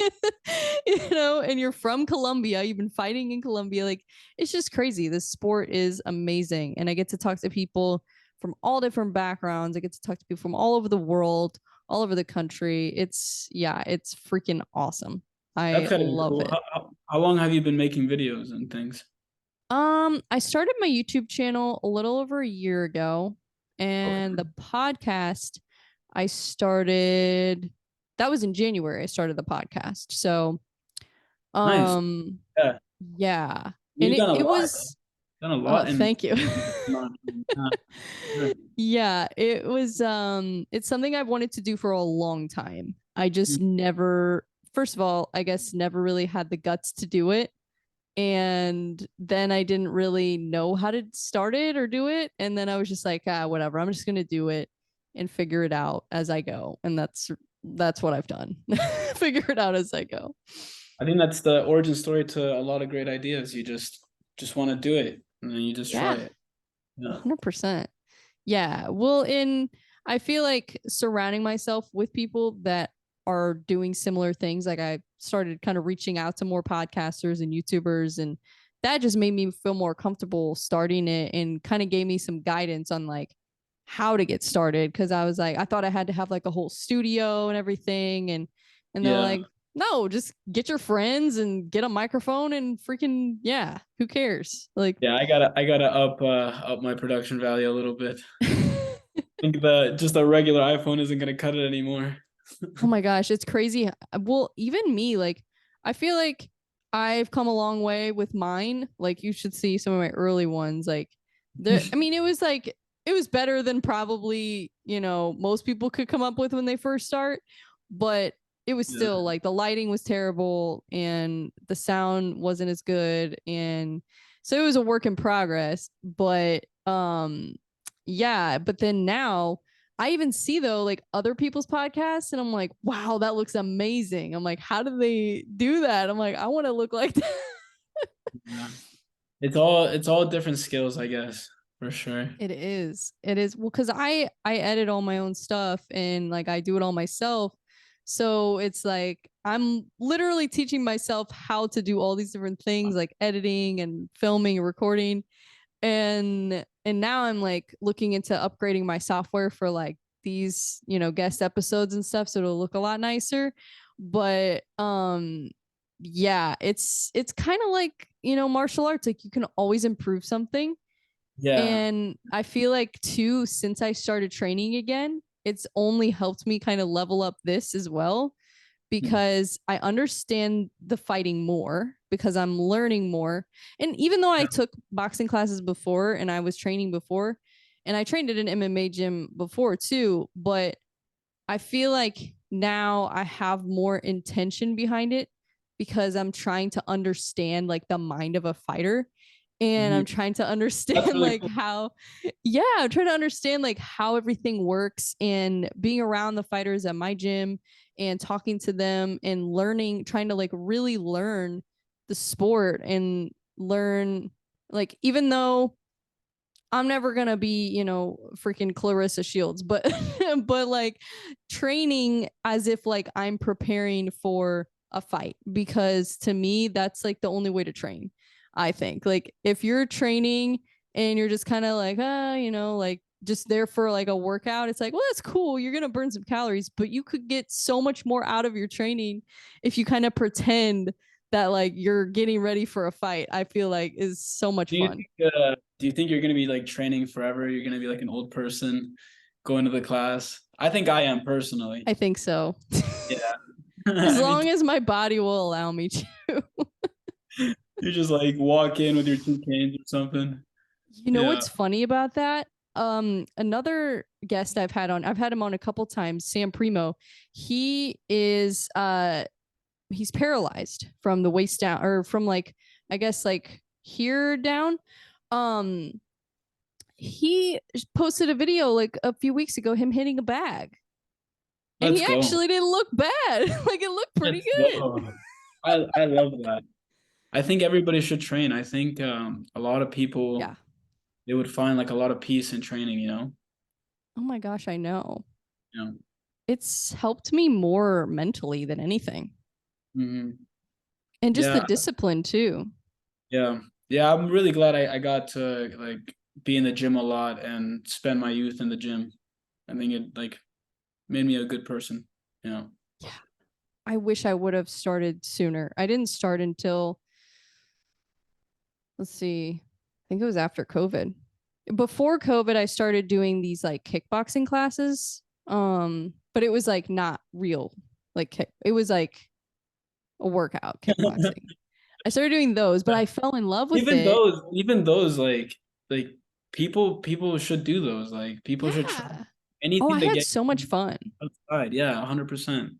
and you're from Colombia, you've been fighting in Colombia. Like, it's just crazy. This sport is amazing. And I get to talk to people from all different backgrounds. I get to talk to people from all over the world, all over the country. Yeah, it's freaking awesome. That's I gotta be love cool. it. How long have you been making videos and things? I started my YouTube channel a little over a year ago, Okay. and the podcast I started that was in January. I started the podcast. So, Nice. um Yeah. yeah. And You've it done a it lot. was Done a oh, lot in thank you. sure. Yeah, it was it's something I've wanted to do for a long time. I just never first of all, I guess never really had the guts to do it, and then I didn't really know how to start it or do it, and then I was just like, whatever, I'm just going to do it and figure it out as I go, and that's what I've done. Figure it out as I go. I think that's the origin story to a lot of great ideas. You just want to do it and then you just try Yeah, it. Yeah. 100%. Yeah. Well, I feel like surrounding myself with people that are doing similar things. Like I started kind of reaching out to more podcasters and YouTubers, and that just made me feel more comfortable starting it and kind of gave me some guidance on like how to get started. Cause I was like, I thought I had to have like a whole studio and everything. And they're Yeah. like, No, just get your friends and get a microphone and freaking, yeah, who cares? Like, Yeah, I gotta up my production value a little bit. I think the just a regular iPhone isn't gonna cut it anymore. oh my gosh, it's crazy. Well, even me, like, I feel like I've come a long way with mine. Like, you should see some of my early ones. Like, I mean, it was better than probably, most people could come up with when they first start, but it was Yeah. still like the lighting was terrible and the sound wasn't as good. And so it was a work in progress. But, yeah, but then now, I even see though like other people's podcasts and I'm like, wow, that looks amazing. I'm like, how do they do that? I'm like, I want to look like that. Yeah. It's all different skills, I guess, for sure. It is. It is. Well, cuz I edit all my own stuff and like I do it all myself. So it's like I'm literally teaching myself how to do all these different things like editing and filming and recording. And now I'm like looking into upgrading my software for like these guest episodes and stuff so it'll look a lot nicer. But yeah, it's kind of like martial arts, like you can always improve something. Yeah. And I feel like too, since I started training again, it's only helped me kind of level up this as well because I understand the fighting more because I'm learning more. And even though I took boxing classes before and I was training before, and I trained at an MMA gym before too, but I feel like now I have more intention behind it because I'm trying to understand like the mind of a fighter and Mhm. I'm trying to That's understand really like cool. how yeah, I'm trying to understand like how everything works and being around the fighters at my gym and talking to them and learning, trying to like really learn the sport and learn like even though I'm never gonna be, freaking Clarissa Shields, but but like training as if like I'm preparing for a fight because to me that's like the only way to train. I think like if you're training and you're just kind of like like just there for like a workout, it's like well that's cool, you're gonna burn some calories, but you could get so much more out of your training if you kind of pretend that like you're getting ready for a fight. I feel like is so much Do you fun. think do you think you're gonna be like training forever? You're gonna be like an old person going to the class? I think I am personally. I think so. Yeah. As I mean, long as my body will allow me to. you just like walk in with your two canes or something. You know Yeah. what's funny about that? Another guest I've had him on a couple times, Sam Primo. He is he's paralyzed from the waist down or from like I guess like here down. Um he posted a video like a few weeks ago him hitting a bag. And Let's he go. actually didn't look bad. Like it looked pretty Let's good. go. I love that. I think everybody should train. I think a lot of people Yeah. they would find like a lot of peace in training, you know? Oh my gosh, I know. Yeah. It's helped me more mentally than anything. Hmm. And just the Yeah. discipline too. Yeah. Yeah. I'm really glad I got to like be in the gym a lot and spend my youth in the gym. I think it like made me a good person, you know? Yeah. I wish I would have started sooner. I didn't start until, let's see, I think it was after COVID. Before COVID, I started doing these like kickboxing classes. But it was like not real. It was like a workout kickboxing. I started doing those, but I fell in love with it. Even those like people should do those. Like people should try Yeah. Oh, I anything to had get so much fun. outside. Yeah, 100%.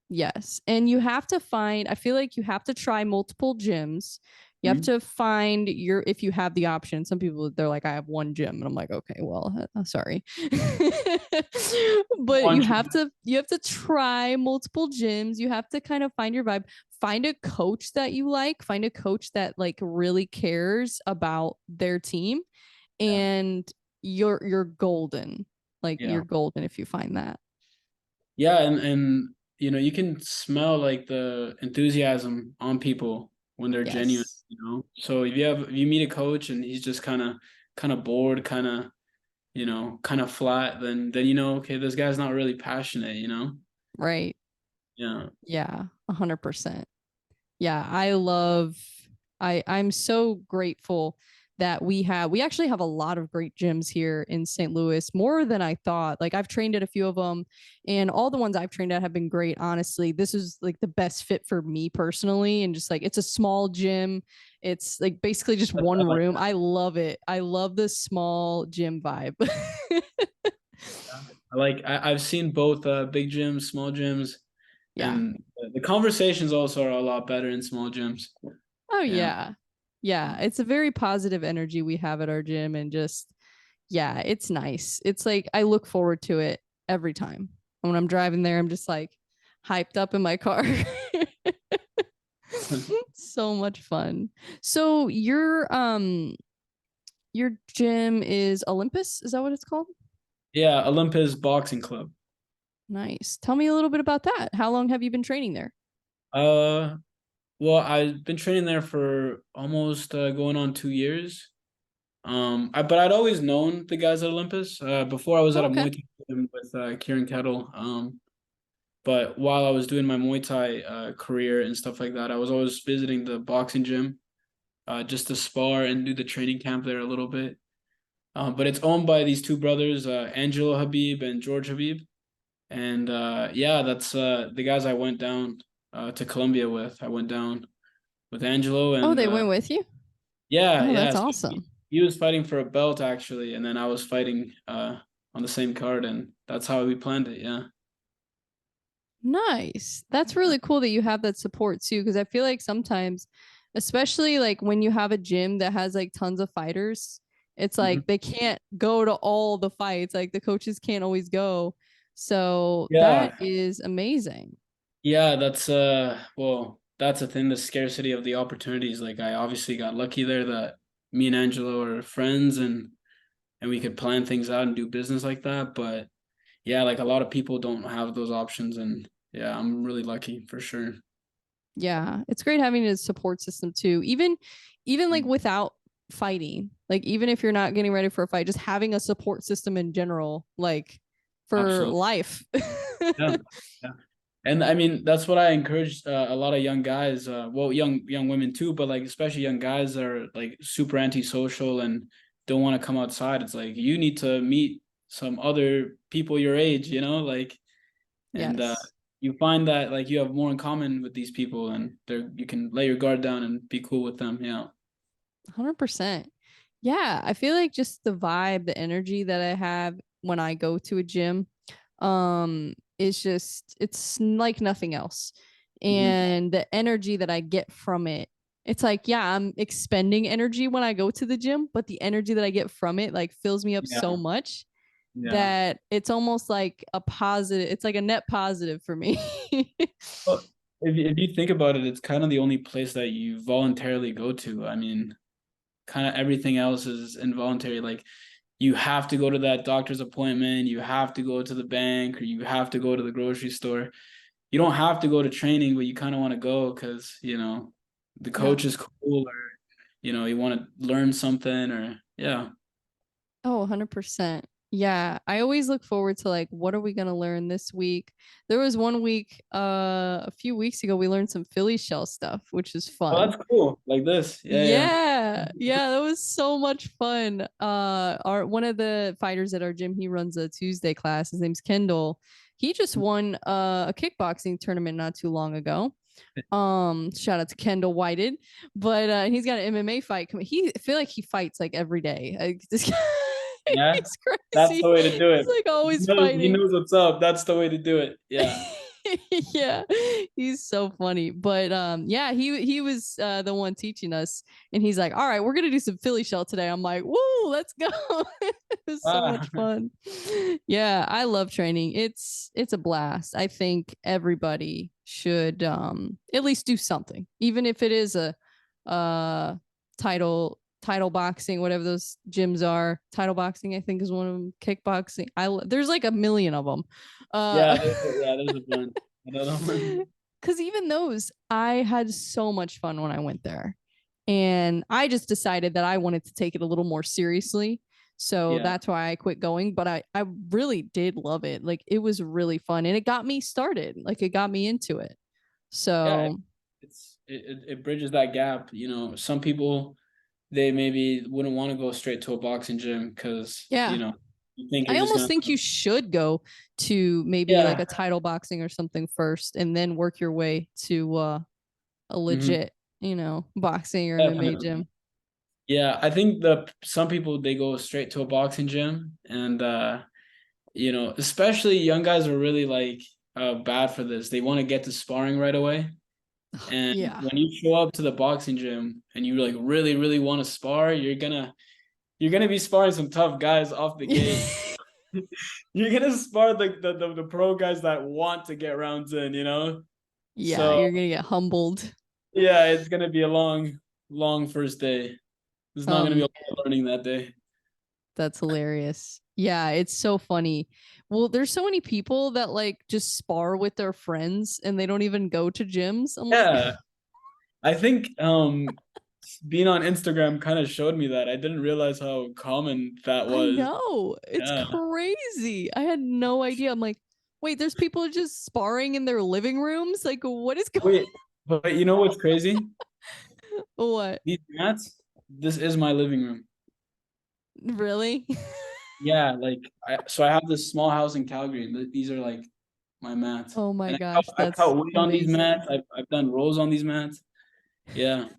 Yes. And you have to find, I feel like you have to try multiple gyms. You have Mhm. to find if you have the option. Some people, they're like, I have one gym. And I'm like, okay, well, sorry. But One you have to try multiple gyms. You have to kind of find your vibe. Find a coach that you like. Find a coach that like really cares about their team. Yeah. And you're golden. Like Yeah. you're golden if you find that. Yeah, and you know, you can smell like the enthusiasm on people when they're genuine, Yes. you know. So if you meet a coach and he's just kind of bored, kind of flat, then you know, okay, this guy's not really passionate, you know. Right. Yeah. Yeah, 100%. Yeah, I'm so grateful that we actually have a lot of great gyms here in St. Louis, more than I thought. Like I've trained at a few of them, and all the ones I've trained at have been great. Honestly, this is like the best fit for me personally, and just like it's a small gym. It's like basically just one I like room. that. I love it. I love the small gym vibe. I've seen both big gyms, small gyms, Yeah. and the conversations also are a lot better in small gyms. Oh Yeah. yeah. Yeah, it's a very positive energy we have at our gym, and just yeah, it's nice. It's like I look forward to it every time. When I'm driving there, I'm just like hyped up in my car. So much fun. So your gym is Olympus, is that what it's called? Yeah, Olympus Boxing Club. Nice. Tell me a little bit about that. How long have you been training there? Uh, well, I've been training there for almost going on 2 years. But I'd always known the guys at Olympus. Before I was at Oh, a okay. Muay Thai gym with Kieran Kettle. But while I was doing my Muay Thai career and stuff like that, I was always visiting the boxing gym just to spar and do the training camp there a little bit. But it's owned by these two brothers, Angelo Habib and George Habib. And yeah, that's the guys I went down to Colombia with. I went down with Angelo, Oh, and they went with you? yeah, Oh, yeah. that's So awesome. he was fighting for a belt actually, and then I was fighting on the same card, and that's how we planned it. Yeah. Nice. That's really cool that you have that support too, because I feel like sometimes, especially like when you have a gym that has like tons of fighters, it's Mhm. like they can't go to all the fights. Like the coaches can't always go. So that Yeah, is amazing. yeah. That's well, that's the thing. The scarcity of the opportunities. Like I obviously got lucky there that me and Angelo are friends, and we could plan things out and do business like that. But yeah, like a lot of people don't have those options, and yeah, I'm really lucky for sure. Yeah, it's great having a support system too. Even like Mm. without fighting, like even if you're not getting ready for a fight, just having a support system in general, like for Absolutely. life. Yeah. Yeah. And I mean, that's what I encourage a lot of young guys, well, young women too, but like especially young guys that are like super antisocial and don't want to come outside. It's like you need to meet some other people your age, like, and Yes. you find that like you have more in common with these people, and you can lay your guard down and be cool with them. Yeah. 100%. Yeah, I feel like just the vibe, the energy that I have when I go to a gym, is just it's like nothing else. Hmm. And the energy that I get from it, it's like, yeah, I'm expending energy when I go to the gym, but the energy that I get from it like fills me up so Yeah. much Yeah. that it's almost like a positive, it's like a net positive for me. Well, if you think about it, it's kind of the only place that you voluntarily go to. I mean, kind of everything else is involuntary. Like you have to go to that doctor's appointment, you have to go to the bank, or you have to go to the grocery store. You don't have to go to training, but you kind of want to go because, the Yeah. coach is cool, or, you want to learn something, or yeah. Oh, 100%. Yeah, I always look forward to like what are we going to learn this week? There was one week a few weeks ago we learned some Philly shell stuff, which is Oh, fun. that's cool. Like this. Yeah, yeah. Yeah. Yeah, that was so much fun. Our one of the fighters at our gym, he runs a Tuesday class. His name's Kendall. He just won a kickboxing tournament not too long ago. Shout out to Kendall Whited, but he's got an MMA fight coming. I feel like he fights like every day. This guy, Yeah. he's That's crazy. the way to do He's it. like He always knows, he fighting. knows what's up. That's the way to do it. Yeah. Yeah, he's so funny. But yeah, he was the one teaching us, and he's like, "All right, we're gonna do some Philly shell today." I'm like, "Woo, let's go!" It was so Ah, much fun. Yeah, I love training. It's a blast. I think everybody should at least do something, even if it is a uh title boxing, whatever those gyms are. Title boxing, I think, is one of them. Kickboxing. There's like a million of them. yeah, there's a bunch. I don't know. Because even those, I had so much fun when I went there. And I just decided that I wanted to take it a little more seriously. So Yeah. that's why I quit going. But I really did love it. Like it was really fun and it got me started. Like it got me into it. Yeah. So It bridges that gap. You know, some people, they maybe wouldn't want to go straight to a boxing gym because, yeah. you know, you think you're I just almost gonna, think you should go to maybe like yeah. a title boxing or something first and then work your way to a Hmm. legit, boxing or MMA Definitely. gym. Yeah, I think the some people, they go straight to a boxing gym, and you know, especially young guys are really like bad for this. They want to get to sparring right away. And Yeah. when you show up to the boxing gym and you like really, really want to spar, you're gonna be sparring some tough guys off the gate. You're gonna spar the pro guys that want to get rounds in, you know? Yeah, So you're gonna get humbled. yeah, it's gonna be a long, long first day. There's not gonna be a Um, lot of learning that day. that's hilarious. Yeah, it's so funny. Well, there's so many people that like just spar with their friends and they don't even go to gyms. I'm like, Yeah. I think being on Instagram kind of showed me that. I didn't realize how common that I was. know. It's Yeah. crazy. I had no idea. I'm like, wait, there's people just sparring in their living rooms? Like, what is going Wait, but you know what's crazy? what? These mats, this is my living room. Really? Yeah, like so I have this small house in Calgary, and these are like my mats. Oh my And gosh, I've that's cut weight on these amazing. mats. I've done rolls on these mats. Yeah,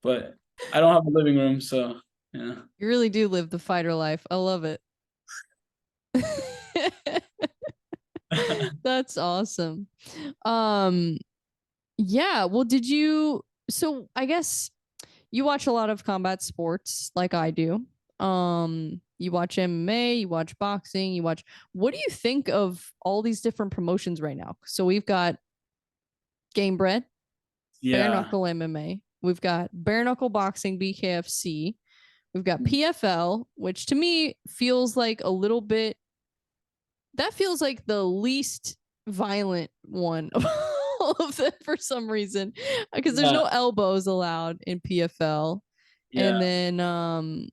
but I don't have a living room, so yeah. You really do live the fighter life. I love it. That's awesome. Um, yeah, well, so I guess you watch a lot of combat sports like I do. You watch MMA, you watch boxing, what do you think of all these different promotions right now? So we've got Game Bread, Bare Yeah. Knuckle MMA, we've got Bare Knuckle Boxing BKFC, we've got PFL, which to me feels like a little bit that feels like the least violent one of all of them for some reason because there's Yeah. no elbows allowed in PFL. And Yeah. then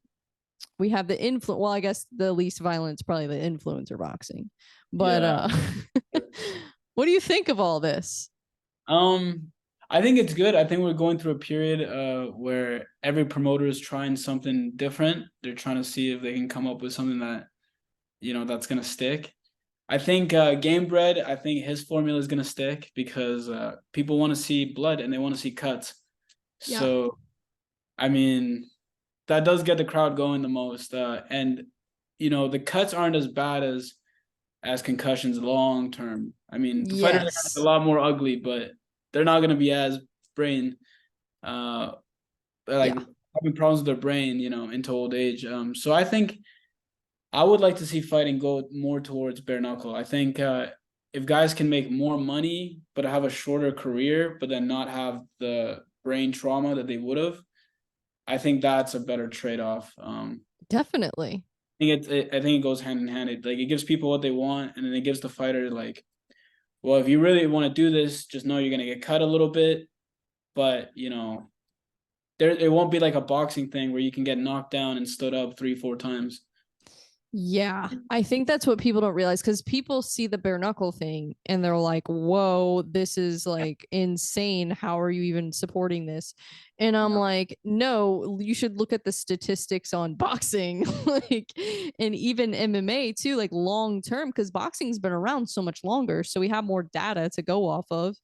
we have the well, I guess the least violent is probably the influencer boxing. But Yeah. what do you think of all this? Um, I think it's good. I think we're going through a period where every promoter is trying something different. They're trying to see if they can come up with something that, you know, that's gonna stick. I think Game Bread, I think his formula is gonna stick because people want to see blood and they want to see cuts. Yeah. So I mean, that does get the crowd going the most. And you know, the cuts aren't as bad as concussions long term. I mean, the fighters are gonna be a Yes. lot more ugly, but they're not gonna be as brain like Yeah. having problems with their brain, you know, into old age. So I think I would like to see fighting go more towards bare knuckle. I think if guys can make more money but have a shorter career, but then not have the brain trauma that they would have, I think that's a better trade off. Definitely. I think it goes hand in hand. Like it gives people what they want, and then it gives the fighter like, well, if you really want to do this, just know you're gonna get cut a little bit, but you know, there it won't be like a boxing thing where you can get knocked down and stood up 3, 4 times. Yeah, I think that's what people don't realize because people see the bare knuckle thing and they're like, whoa, this is like insane. How are you even supporting this? And I'm Yeah. like, no, you should look at the statistics on boxing, like, and even MMA too, like long term, because boxing's been around so much longer. So we have more data to go off of.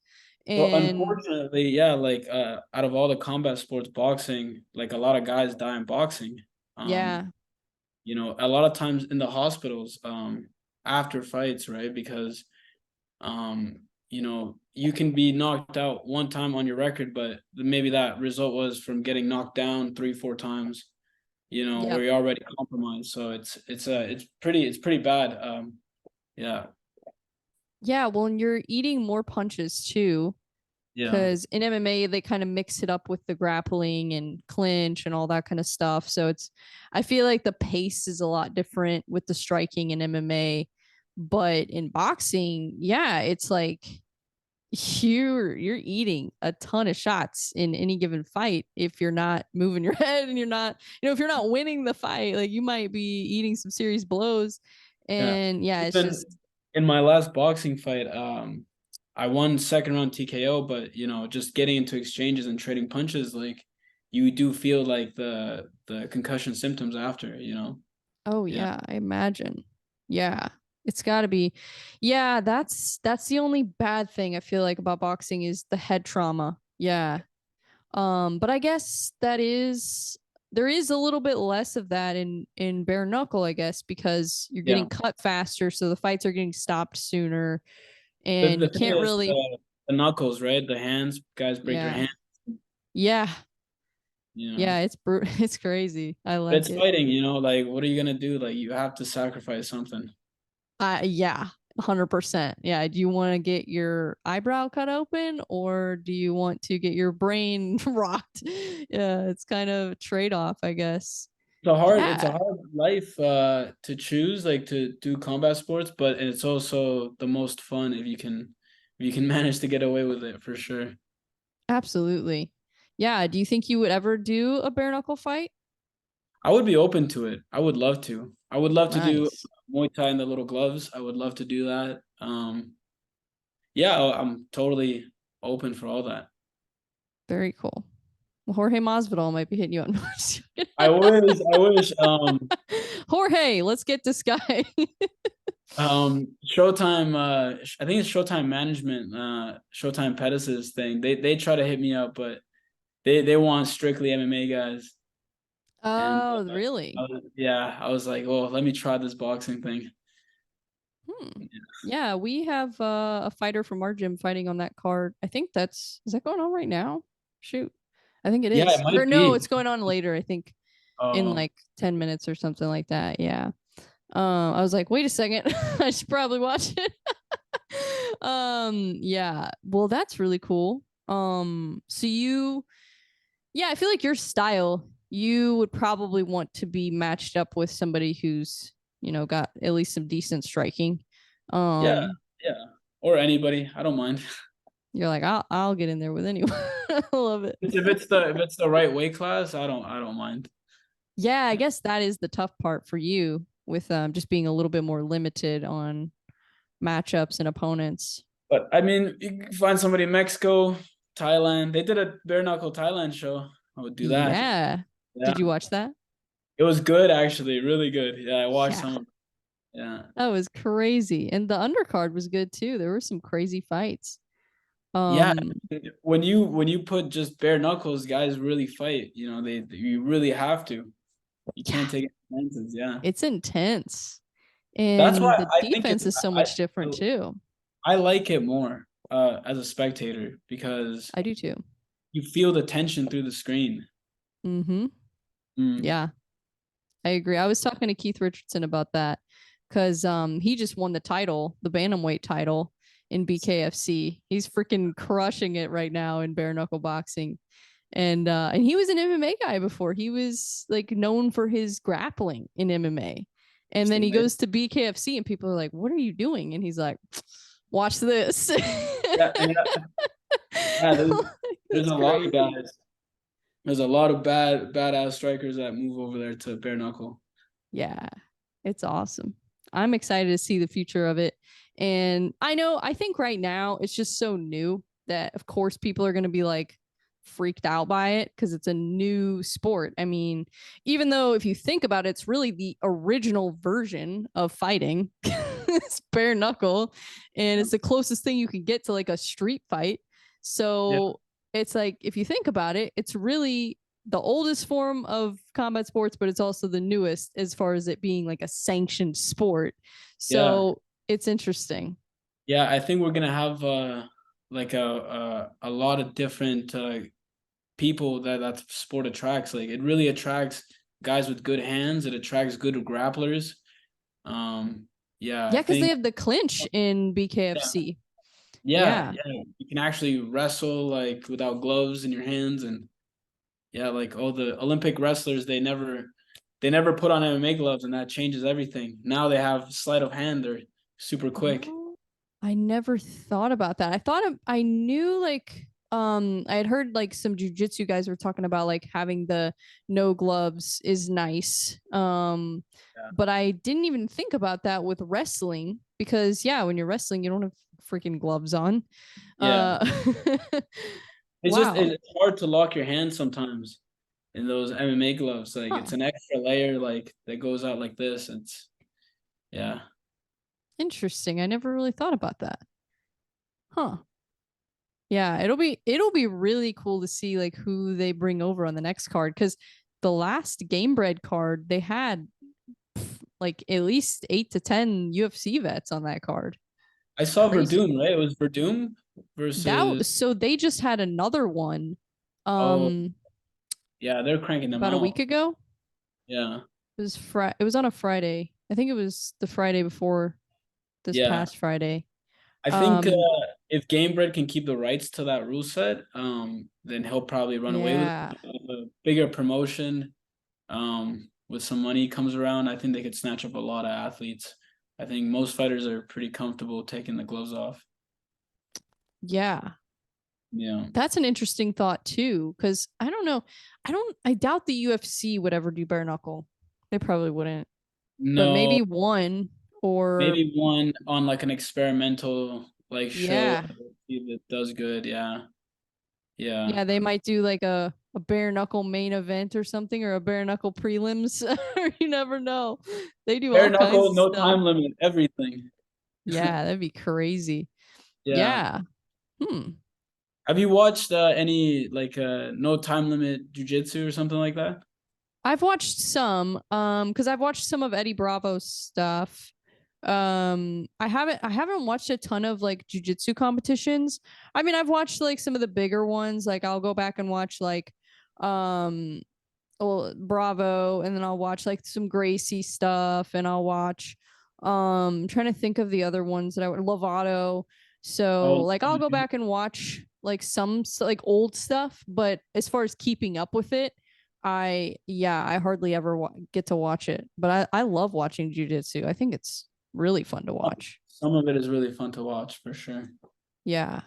Well, And unfortunately, yeah, like out of all the combat sports, boxing, like a lot of guys die in boxing. Um, yeah, you know, a lot of times in the hospitals, after fights, right? Because you know, you can be knocked out one time on your record, but maybe that result was from getting knocked down 3, 4 times, you know, yep. where you're already compromised. So it's pretty bad. Yeah. Yeah, well, and you're eating more punches too. Yeah. Because in MMA they kind of mix it up with the grappling and clinch and all that kind of stuff. So I feel like the pace is a lot different with the striking in MMA, but in boxing, yeah, it's like you're eating a ton of shots in any given fight if you're not moving your head and you're not, if you're not winning the fight, like you might be eating some serious blows. Yeah. And yeah, it's Even just in my last boxing fight, I won second round TKO, but just getting into exchanges and trading punches, like you do feel like the concussion symptoms after. oh Yeah. yeah, I imagine. Yeah. It's got to be. Yeah, that's the only bad thing I feel like about boxing is the head trauma. Yeah. But I guess there is a little bit less of that in bare knuckle, I guess, because you're Yeah. getting cut faster, so the fights are getting stopped sooner, The and the you thing can't is really. the knuckles, right? The hands, guys break their Yeah, hands, yeah, you know. yeah. It's crazy. I But like it's it. fighting, like what are you gonna do? Like you have to sacrifice something. Yeah, 100%. Yeah. Do you want to get your eyebrow cut open, or do you want to get your brain rocked? Yeah, it's kind of a trade off, I guess. It's a Yeah, hard life to choose, like to do combat sports, but it's also the most fun if you can manage to get away with it for sure. absolutely. Yeah. Do you think you would ever do a bare knuckle fight? I would be open to it. I would love to. I would love to do Nice. Muay Thai in the little gloves. I would love to do that. Yeah, I'm totally open for all that. Very cool. Well, Jorge Masvidal might be hitting you up. I wish, I wish. Jorge, let's get this guy. Showtime. I think it's Showtime Management. Showtime Pettis' thing. They try to hit me up, but they want strictly MMA guys. And Oh, really? yeah, I was like, well, let me try this boxing thing. Hmm. Yeah, we have a fighter from our gym fighting on that card. I think is that going on right now? Shoot. I think it Yeah, it is. Or might no, be. it's going on later, I think in Oh, like 10 minutes or something like that. Yeah. I was like, wait a second, I should probably watch it. Yeah. Well, that's really cool. So yeah, I feel like your style, you would probably want to be matched up with somebody who's, got at least some decent striking. yeah, Um, yeah. Or anybody, I don't mind. you're like, I'll get in there with anyone. I love it. If it's the right weight class, I don't mind. Yeah, I guess that is the tough part for you with just being a little bit more limited on matchups and opponents. But I mean, you can find somebody in Mexico, Thailand. They did a bare knuckle Thailand show. I would do that. Yeah. Yeah, Did you watch that? it was good actually, really good. Yeah, I watched Yeah. some of it. Yeah. That was crazy. And the undercard was good too. There were some crazy fights. Yeah, Um, when you put just bare knuckles, guys really fight. You really have to. You yeah, can't take any chances. Yeah, it's intense. that's And why the I think defense is so much different too. I like it more as a spectator because I do too. you feel the tension through the screen. Mm-hmm. Mm. Yeah, I agree. I was talking to Keith Richardson about that because he just won the title, the bantamweight title in BKFC. He's freaking crushing it right now in bare knuckle boxing. And he was an MMA guy before. He was like known for his grappling in MMA. And then he goes to BKFC and people are like, "What are you doing?" And he's like, "Watch this." Yeah, yeah. There's It's a lot of crazy. guys. There's a lot of badass strikers that move over there to bare knuckle. Yeah, it's awesome. I'm excited to see the future of it. And I think right now it's just so new that, of course, people are going to be like freaked out by it because it's a new sport. I mean, even though if you think about it, it's really the original version of fighting, it's bare knuckle, and it's the closest thing you can get to like a street fight. Yeah, So it's like, if you think about it, it's really the oldest form of combat sports, but it's also the newest as far as it being like a sanctioned sport. yeah, So it's interesting. yeah. I think we're gonna have like a lot of different people that sport attracts. Like it really attracts guys with good hands. It attracts good grapplers. Yeah, I Yeah, because they think. have the clinch in Yeah, BKFC. yeah, Yeah. yeah. You can actually wrestle like without gloves in your hands, and yeah, like all the Olympic wrestlers, they never put on MMA gloves, and that changes everything. Now they have sleight of hand; they're super quick. Oh. I never thought about that. I thought I knew like I had heard like some jujitsu guys were talking about like having the no gloves is nice. Yeah. But I didn't even think about that with wrestling because yeah, when you're wrestling, you don't have freaking gloves on. Yeah. Uh It's just wow. it's hard to lock your hands sometimes in those MMA gloves. Like Huh. it's an extra layer like that goes out like this. It's yeah. Interesting. I never really thought about that. Huh. Yeah, it'll be really cool to see like who they bring over on the next card because the last Game Bread card they had like at least 8 to 10 UFC vets on that card. I saw Crazy. Verdum, right? It was Verdum versus So they just had another one oh um yeah, they're cranking them about a week out. ago. Yeah. It was on a Friday. I think it was the Friday before this Yeah. past Friday. I think Um if Gamebred can keep the rights to that rule set, then he'll probably run away with it. yeah. If a bigger promotion, with some money comes around, I think they could snatch up a lot of athletes. I think most fighters are pretty comfortable taking the gloves off. Yeah. Yeah. That's an interesting thought too, because I don't know. I doubt the UFC would ever do bare knuckle. They probably wouldn't. But No, maybe one or maybe one on like an experimental like show yeah. that does good. Yeah. Yeah. Yeah, they might do like a bare knuckle main event or something or a bare knuckle prelims. You never know. They do Bare all kinds knuckle, of no stuff. time limit, everything. Yeah, that'd be crazy. Yeah. Yeah. Hmm. Have you watched any like no time limit jujitsu or something like that? I've watched some because I've watched some of Eddie Bravo's stuff. I haven't watched a ton of like jujitsu competitions. I mean, I've watched like some of the bigger ones. Like I'll go back and watch like um well, Bravo, and then I'll watch like some Gracie stuff, and I'll watch I'm trying to think of the other ones that I would Lovato. So Oh, like I'll go back and watch like some like old stuff, but as far as keeping up with it, I hardly ever get to watch it. But I love watching jujitsu. I think it's really fun to watch. some of it is really fun to watch for sure. Yeah.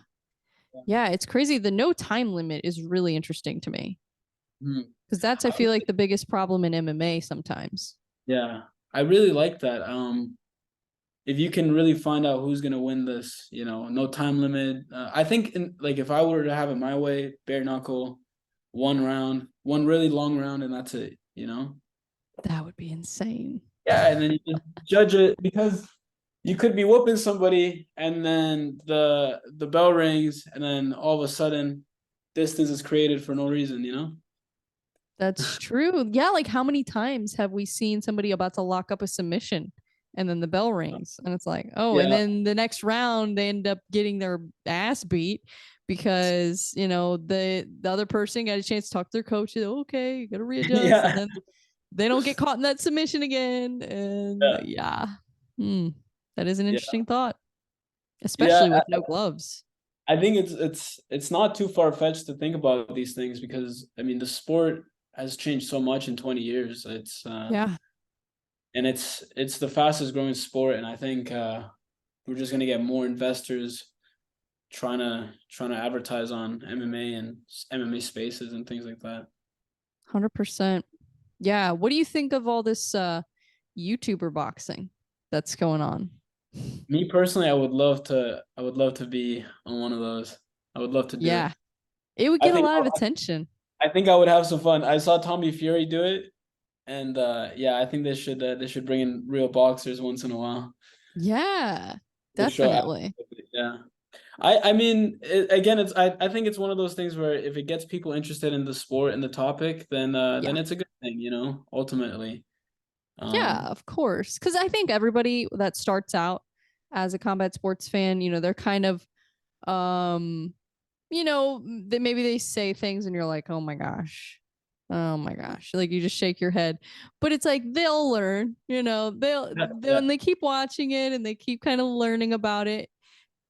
Yeah, it's crazy. The no time limit is really interesting to me Mhm. because that's I feel like the biggest problem in MMA sometimes. Yeah, I really like that. If you can really find out who's gonna win this, no time limit. I think like if I were to have it my way, bare knuckle, one round, one really long round, and that's it. That would be insane. Yeah, and then you can judge it because you could be whooping somebody, and then the bell rings, and then all of a sudden, distance is created for no reason. That's true. Yeah, like how many times have we seen somebody about to lock up a submission and then the bell rings and it's like, oh, and Yeah, then the next round they end up getting their ass beat because, the other person got a chance to talk to their coach, okay, you gotta readjust, and yeah, then they don't get caught in that submission again. And yeah, yeah. Hmm. That is an yeah, interesting thought, yeah. especially with no gloves. I think it's not too far fetched to think about these things because I mean the sport has changed so much in 20 years. Yeah. And it's the fastest growing sport, and I think we're just gonna get more investors trying to advertise on MMA and MMA spaces and things like that. 100%. Yeah. What do you think of all this YouTuber boxing that's going on? Me personally, I would love to be on one of those. I would love to do it. Yeah. It would I get a think lot of attention. I think I would have some fun. I saw Tommy Fury do it, and yeah, I think they should bring in real boxers once in a while Yeah. to show. Definitely. Yeah, I mean, again, I think it's one of those things where if it gets people interested in the sport and the topic, then Yeah. it's a good thing, ultimately. Yeah, Um, of course. Because I think everybody that starts out as a combat sports fan, they're kind of, um, maybe they say things and you're like, oh my gosh, like you just shake your head. But it's like they'll learn, yeah, they'll yeah, when they keep watching it and they keep kind of learning about it,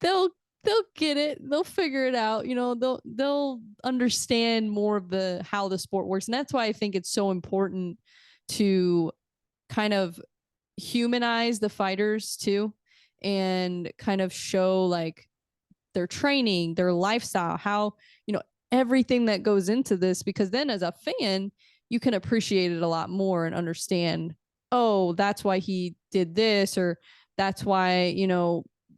they'll they'll get it, they'll figure it out, they'll understand more of the how the sport works. And that's why I think it's so important to kind of humanize the fighters too and kind of show like their training, their lifestyle, how, everything that goes into this, because then as a fan, you can appreciate it a lot more and understand, oh, that's why he did this, or that's why,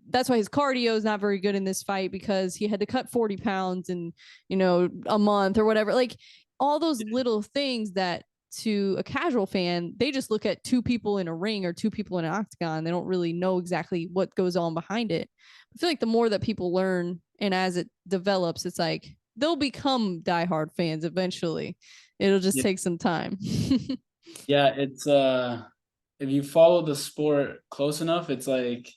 that's why his cardio is not very good in this fight because he had to cut 40 pounds in, a month or whatever. Like all those little things that to a casual fan, they just look at two people in a ring or two people in an octagon. They don't really know exactly what goes on behind it. I feel like the more that people learn and as it develops, it's like they'll become diehard fans eventually. It'll just Yeah. take some time. Yeah, it's if you follow the sport close enough, it's like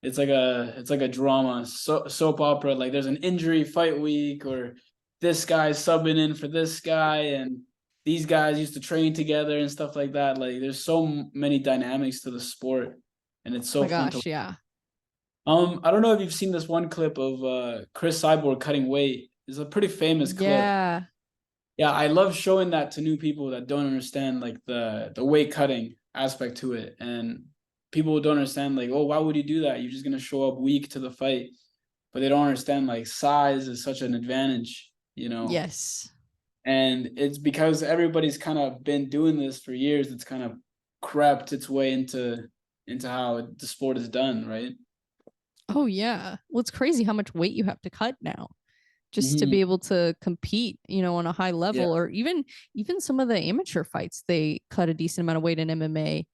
a drama, soap opera. Like there's an injury fight week, or this guy's subbing in for this guy, and these guys used to train together and stuff like that. Like there's so many dynamics to the sport, and it's Oh so my fun to. gosh, yeah. I don't know if you've seen this one clip of Chris Cyborg cutting weight. It's a pretty famous clip. Yeah. Yeah, I love showing that to new people that don't understand like the weight cutting aspect to it. And people don't understand like, oh, why would you do that? You're just gonna show up weak to the fight. But they don't understand like size is such an advantage, Yes. And it's because everybody's kind of been doing this for years, it's kind of crept its way into how the sport is done, right? Oh yeah. Well, it's crazy how much weight you have to cut now just to Mm-hmm. be able to compete, on a high Yeah. level, or even some of the amateur fights, they cut a decent amount of weight in MMA.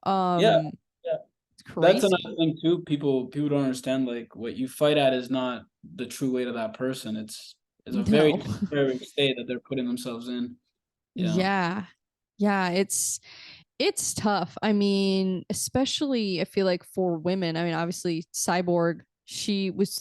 Yeah. Um, Yeah. it's That's another crazy. thing too. People don't understand like what you fight at is not the true weight of that person. It's a very No. temporary state that they're putting themselves in. Yeah. Yeah. Yeah, it's tough. I mean, especially I feel like for women. I mean, obviously Cyborg,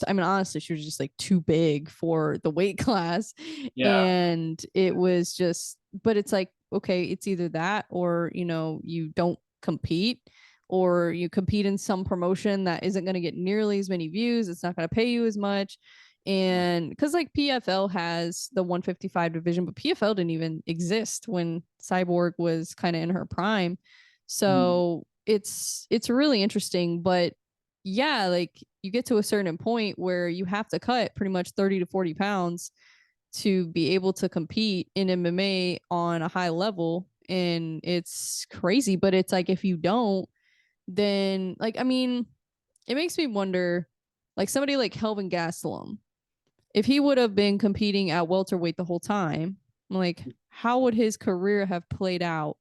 honestly, she was just like too big for the weight class. Yeah. And it was just, but it's like, okay, it's either that or, you don't compete, or you compete in some promotion that isn't going to get nearly as many views. It's not going to pay you as much. And because like PFL has the 155 division, but PFL didn't even exist when Cyborg was kind of in her prime. Mm. So it's really interesting. But yeah, like you get to a certain point where you have to cut pretty much 30 to 40 pounds to be able to compete in MMA on a high level. And it's crazy. But it's like if you don't, then like, I mean, it makes me wonder, like somebody like Kelvin Gastelum, if he would have been competing at welterweight the whole time, like how would his career have played out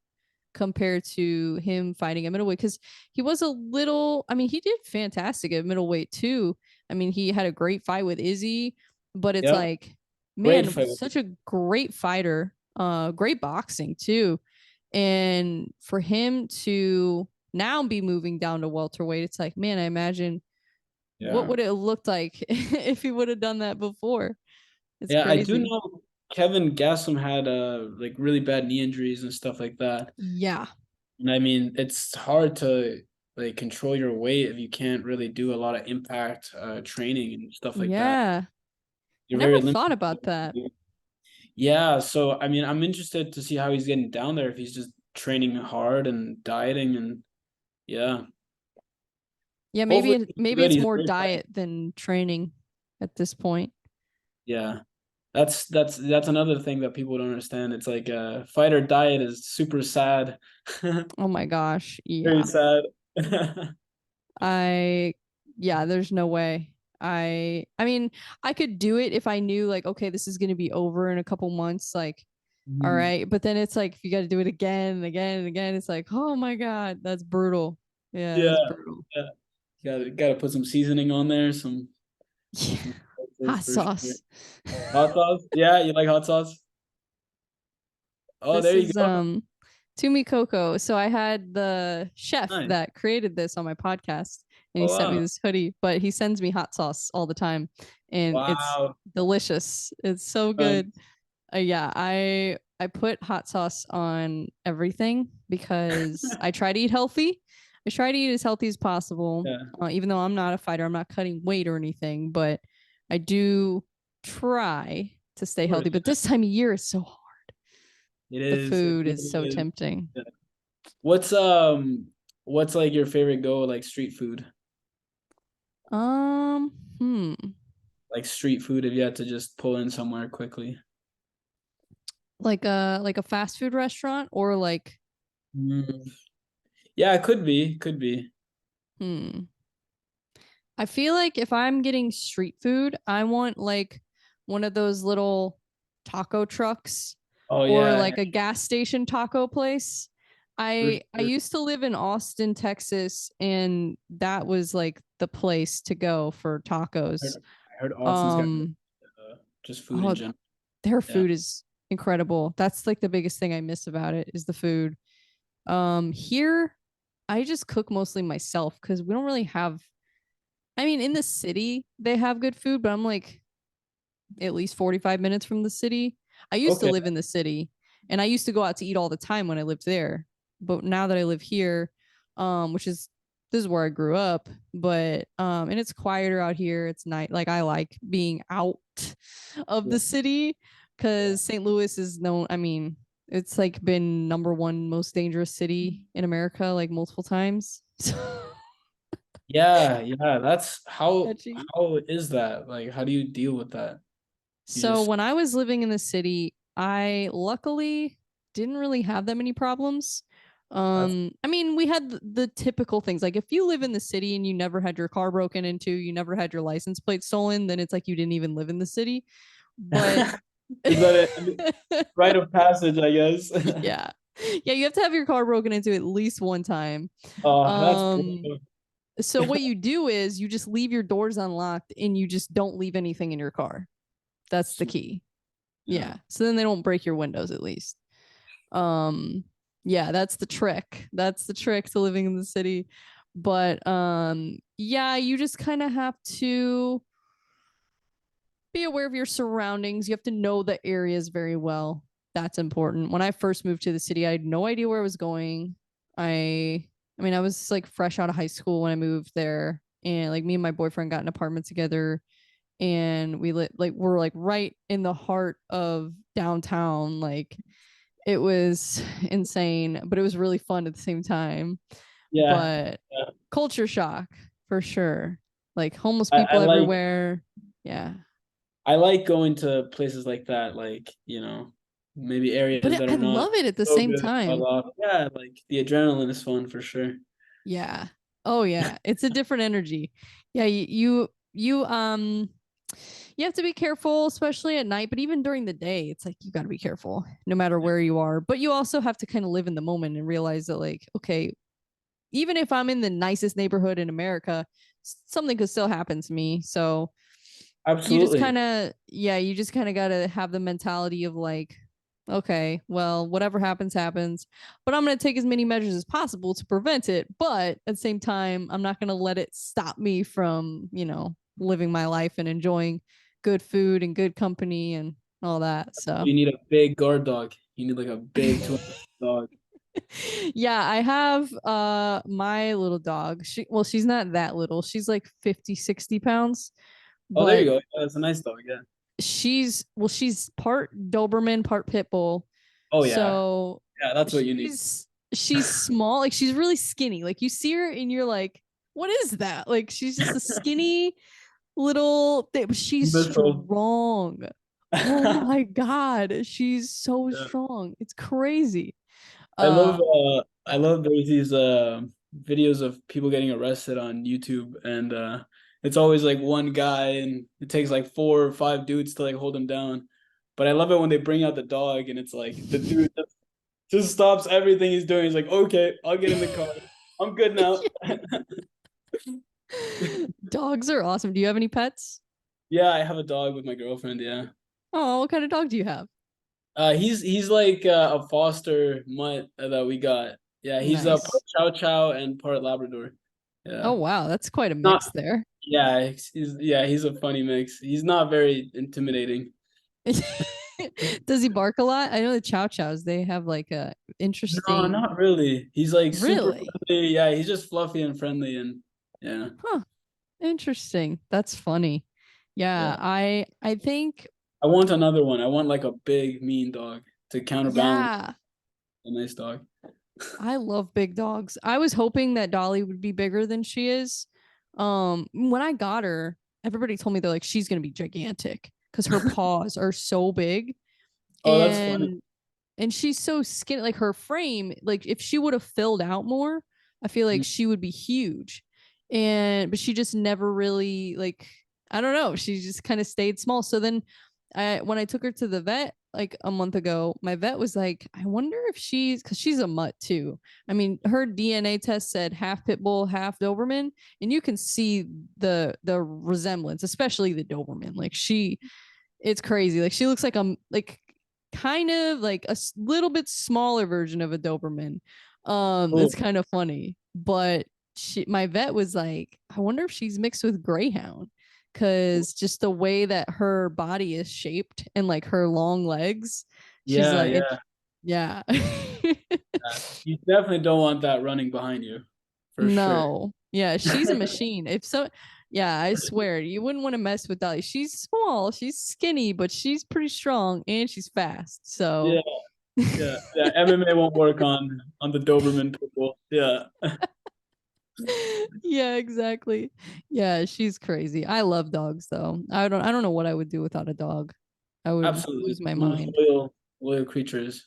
compared to him fighting at middleweight? Because he was a little, I mean, he did fantastic at middleweight too. I mean, he had a great fight with Izzy, but it's Yep. like, Great man, fight. such a great fighter, great boxing too. And for him to now be moving down to welterweight, it's like, man, I imagine what Yeah. would it have looked like if he would have done that before? It's Yeah, I do crazy. know Kevin Gastelum had like really bad knee injuries and stuff like that. Yeah. And I mean, it's hard to like control your weight if you can't really do a lot of impact training and stuff like that. Yeah. I You're very never thought limited. about that. Yeah, so I mean, I'm interested to see how he's getting down there, if he's just training hard and dieting, and yeah. Yeah, Hopefully he's maybe good. it's He's a more great fighter. diet than training at this point. Yeah. That's another thing that people don't understand. It's like fighter diet is super sad. Oh my gosh. Very Yeah. sad. I yeah, there's no way. I mean, I could do it if I knew like, okay, this is going to be over in a couple months, like all Mhm. right, but then it's like if you got to do it again and again and again, it's like, "Oh my god, that's brutal." Yeah, Yeah. that's brutal. Yeah. Gotta put some seasoning on there, Yeah. some spices Hot for sure. sauce. Hot sauce? Yeah, you like hot sauce? Oh, This there you is go. Tumi Coco. So I had the chef Nice. that created this on my podcast and he Oh sent me wow. this hoodie, but he sends me hot sauce all the time and it's Wow. delicious. It's so good. Nice. Yeah, I put hot sauce on everything because I try to eat healthy. I try to eat as healthy as possible. Yeah, Even though I'm not a fighter, I'm not cutting weight or anything, but I do try to of stay course. healthy. But this time of year is so hard. It The is. It food is so really is. tempting. Yeah. What's like your favorite go like street food? Hmm. Like street food if you had to just pull in somewhere quickly. Like a fast food restaurant or like Mm. Yeah, it could be. Could be. hmm. I feel like if I'm getting street food, I want like one of those little taco trucks Oh or yeah, like a gas station taco place. for I sure. used to live in Austin, Texas, and that was like the place to go for tacos. I heard Austin's got Um, just food in oh, general. their Yeah. food is incredible. That's like the biggest thing I miss about it is the food. Here I just cook mostly myself because we don't really have. I mean, in the city they have good food, but I'm like at least 45 minutes from the city. I used to Okay. live in the city and I used to go out to eat all the time when I lived there. But now that I live here, which is this is where I grew up, but and it's quieter out here. It's night like I like being out of Yeah. the city Yeah. because St. Louis is known, I mean, it's like been number one most dangerous city in America like multiple times. Yeah, yeah. That's Sketchy. how is that? Like, how do you deal with that? You So just when I was living in the city, I luckily didn't really have that many problems. that's I mean, we had the typical things. Like if you live in the city and you never had your car broken into, you never had your license plate stolen, then it's like you didn't even live in the city. But is that a rite of passage, I guess? yeah. Yeah, you have to have your car broken into at least one time. Oh, that's Um brutal. so what you do is you just leave your doors unlocked and you just don't leave anything in your car. That's the key. Yeah. Yeah. So then they don't break your windows at least. Um yeah, that's the trick. That's the trick to living in the city. But yeah, you just kind of have to be aware of your surroundings. You have to know the areas very well. That's important. When I first moved to the city, I had no idea where I was going. I mean, I was like fresh out of high school when I moved there, and like me and my boyfriend got an apartment together and we lit like we're like right in the heart of downtown. Like it was insane, but it was really fun at the same time. Yeah. But Yeah. culture shock for sure. Like homeless I people like everywhere. Yeah. going to places like that, like, maybe areas But that I are not love it at the so same good. time. Yeah, like the adrenaline is fun for sure. Yeah. Oh yeah. It's a different energy. Yeah, you have to be careful, especially at night, but even during the day, it's like you got to be careful no matter Yeah. where you are. But you also have to kind of live in the moment and realize that, like, okay, even if I'm in the nicest neighborhood in America, something could still happen to me. So you just Absolutely. kind of, yeah, you just kind of got to have the mentality of like, okay, well, whatever happens, happens. But I'm going to take as many measures as possible to prevent it. But at the same time, I'm not going to let it stop me from, living my life and enjoying good food and good company and all that. So, You need a big guard dog. You need like a big 200 dog. yeah, I have my little dog. She's not that little. She's like 50, 60 pounds, Oh, there you but go. Yeah, that's a nice dog. Yeah. she's part Doberman, part pit bull. Oh yeah. So Yeah, that's what you need. she's small, like she's really skinny. Like you see her and you're like, what is that? Like she's just a skinny little thing, but she's Missile. strong. Oh my god, she's so Yeah. strong. It's crazy. I love Um I love there's these videos of people getting arrested on YouTube, and it's always like one guy and it takes like 4 or 5 dudes to like hold him down. But I love it when they bring out the dog and it's like the dude just stops everything he's doing. He's like, okay, I'll get in the car. I'm good now. Dogs are awesome. Do you have any pets? Yeah, I have a dog with my girlfriend, yeah. Oh, what kind of dog do you have? He's like a foster mutt that we got. Yeah, he's a part Nice. Chow Chow and part Labrador. Oh Yeah. wow, that's quite a Not mix there. Yeah, he's a funny mix. He's not very intimidating. Does he bark a lot? I know the Chow Chows, they have like a No, interesting. not really. He's like super Really? friendly. Yeah, he's just fluffy and friendly and yeah. Huh. Interesting. That's funny. Yeah, Yeah. I think I want another one. I want like a big mean dog to counterbalance yeah, a nice dog. I love big dogs. I was hoping that Dolly would be bigger than she is. When I got her, everybody told me they're like, she's gonna be gigantic because her paws are so big. Oh, that's funny. And she's so skinny, like her frame, like if she would have filled out more, I feel like Mm. she would be huge. But she just never really, like, I don't know, she just kind of stayed small. So then when I took her to the vet like a month ago, my vet was like, I wonder if because she's a mutt too. I mean, her DNA test said half pit bull, half Doberman, and you can see the resemblance, especially the Doberman. Like it's crazy. Like she looks like like kind of like a little bit smaller version of a Doberman. Cool. It's kind of funny, but my vet was like, I wonder if she's mixed with Greyhound, because just the way that her body is shaped and like her long legs, she's Yeah, like, yeah. yeah. You definitely don't want that running behind you, for sure. No, yeah, she's a machine. If so, yeah, I swear you wouldn't want to mess with Dolly. She's small, she's skinny, but she's pretty strong and she's fast. So Yeah, yeah. MMA won't work on the Doberman pit bull. Yeah, yeah, exactly. Yeah, she's crazy. I love dogs though. I don't know what I would do without a dog. I would absolutely. lose my Most mind. loyal creatures,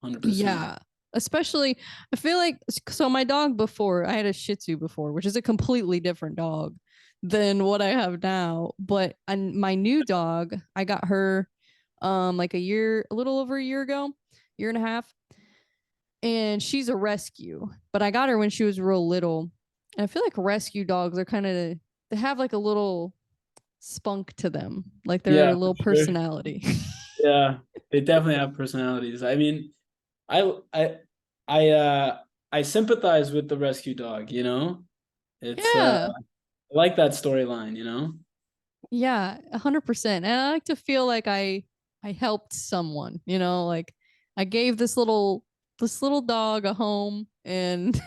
100%. Yeah. Especially I feel like, so my dog before, I had a Shih Tzu before, which is a completely different dog than what I have now. But my new dog, I got her like a little over a year ago, year and a half. And she's a rescue, but I got her when she was real little. And I feel like rescue dogs are kind of, they have like a little spunk to them, like they're a Yeah, little for sure. personality. Yeah, they definitely have personalities. I mean, I I I I sympathize with the rescue dog, you know? It's Yeah. I like that storyline, you know? Yeah, 100%. And I like to feel like I helped someone, like I gave this little dog a home. And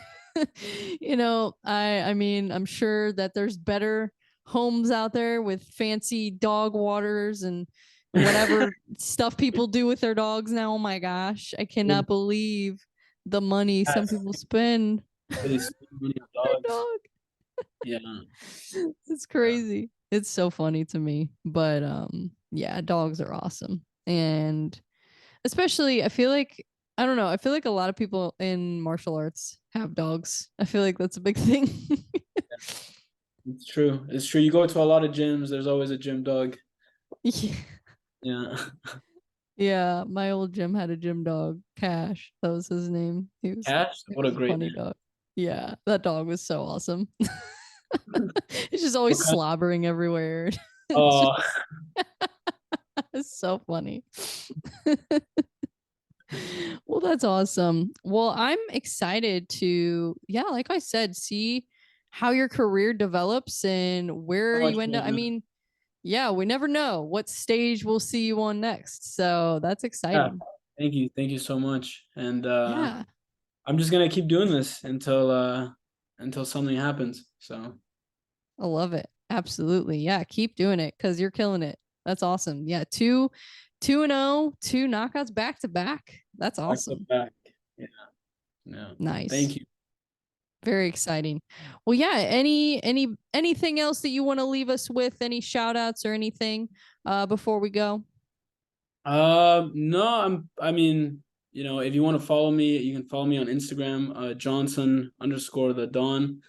I mean, I'm sure that there's better homes out there with fancy dog waters and whatever stuff people do with their dogs now. Oh my gosh, I With cannot believe the money some cats, people spend really spend money on on their dogs. dog. Yeah. It's crazy. It's so funny to me. But yeah, dogs are awesome. And especially I feel like, I don't know, I feel like a lot of people in martial arts have dogs. I feel like that's a big thing. It's true. It's true. You go to a lot of gyms, there's always a gym dog. Yeah. Yeah. Yeah, my old gym had a gym dog, Cash. That was his name. Cash, He what a was a great funny name. dog. Yeah, that dog was so awesome. He's just always What kind slobbering everywhere. It's Oh, just it's so funny. Well, that's awesome. Well, I'm excited to, yeah, like I said, see how your career develops and so where much you end up. I fun. mean, yeah, we never know what stage we'll see you on next. So that's Yeah. exciting. Thank you. Thank you so much. And Yeah, I'm just gonna keep doing this until something happens. So I love it. Absolutely. Yeah, keep doing it because you're killing it. That's awesome. Yeah, 2-0, two knockouts back to back. That's back to awesome. back. Yeah. Yeah. Nice. Thank you. Very exciting. Well, yeah, anything else that you want to leave us with? Any shout outs or anything before we go? No, I mean, if you want to follow me, you can follow me on Instagram, Jhonson _ the Dawn.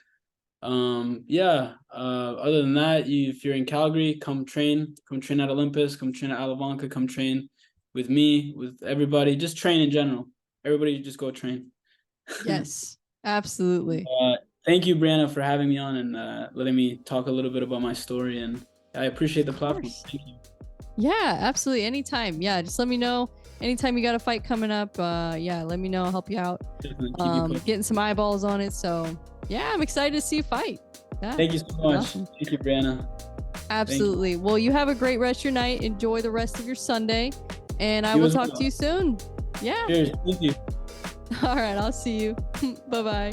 Yeah. Other than that, if you're in Calgary, come train at Olympus, come train at Alavanca, come train with me, with everybody, just train in general. Everybody just go train. Yes, absolutely. uh, Thank you, Brianna, for having me on and letting me talk a little bit about my story. And I appreciate the Of platform. course. Thank you. Yeah, absolutely. Anytime. Yeah, just let me know. Anytime you got a fight coming up, yeah, let me know. I'll help you out. Definitely keep you posted. Getting some eyeballs on it. So yeah, I'm excited to see you fight. Yeah, Thank you so much. awesome. Thank you, Brianna. Absolutely. Well, you have a great rest of your night. Enjoy the rest of your Sunday. And I You will as talk well. to you soon. Yeah. Cheers. Thank you. All right. I'll see you. Bye bye.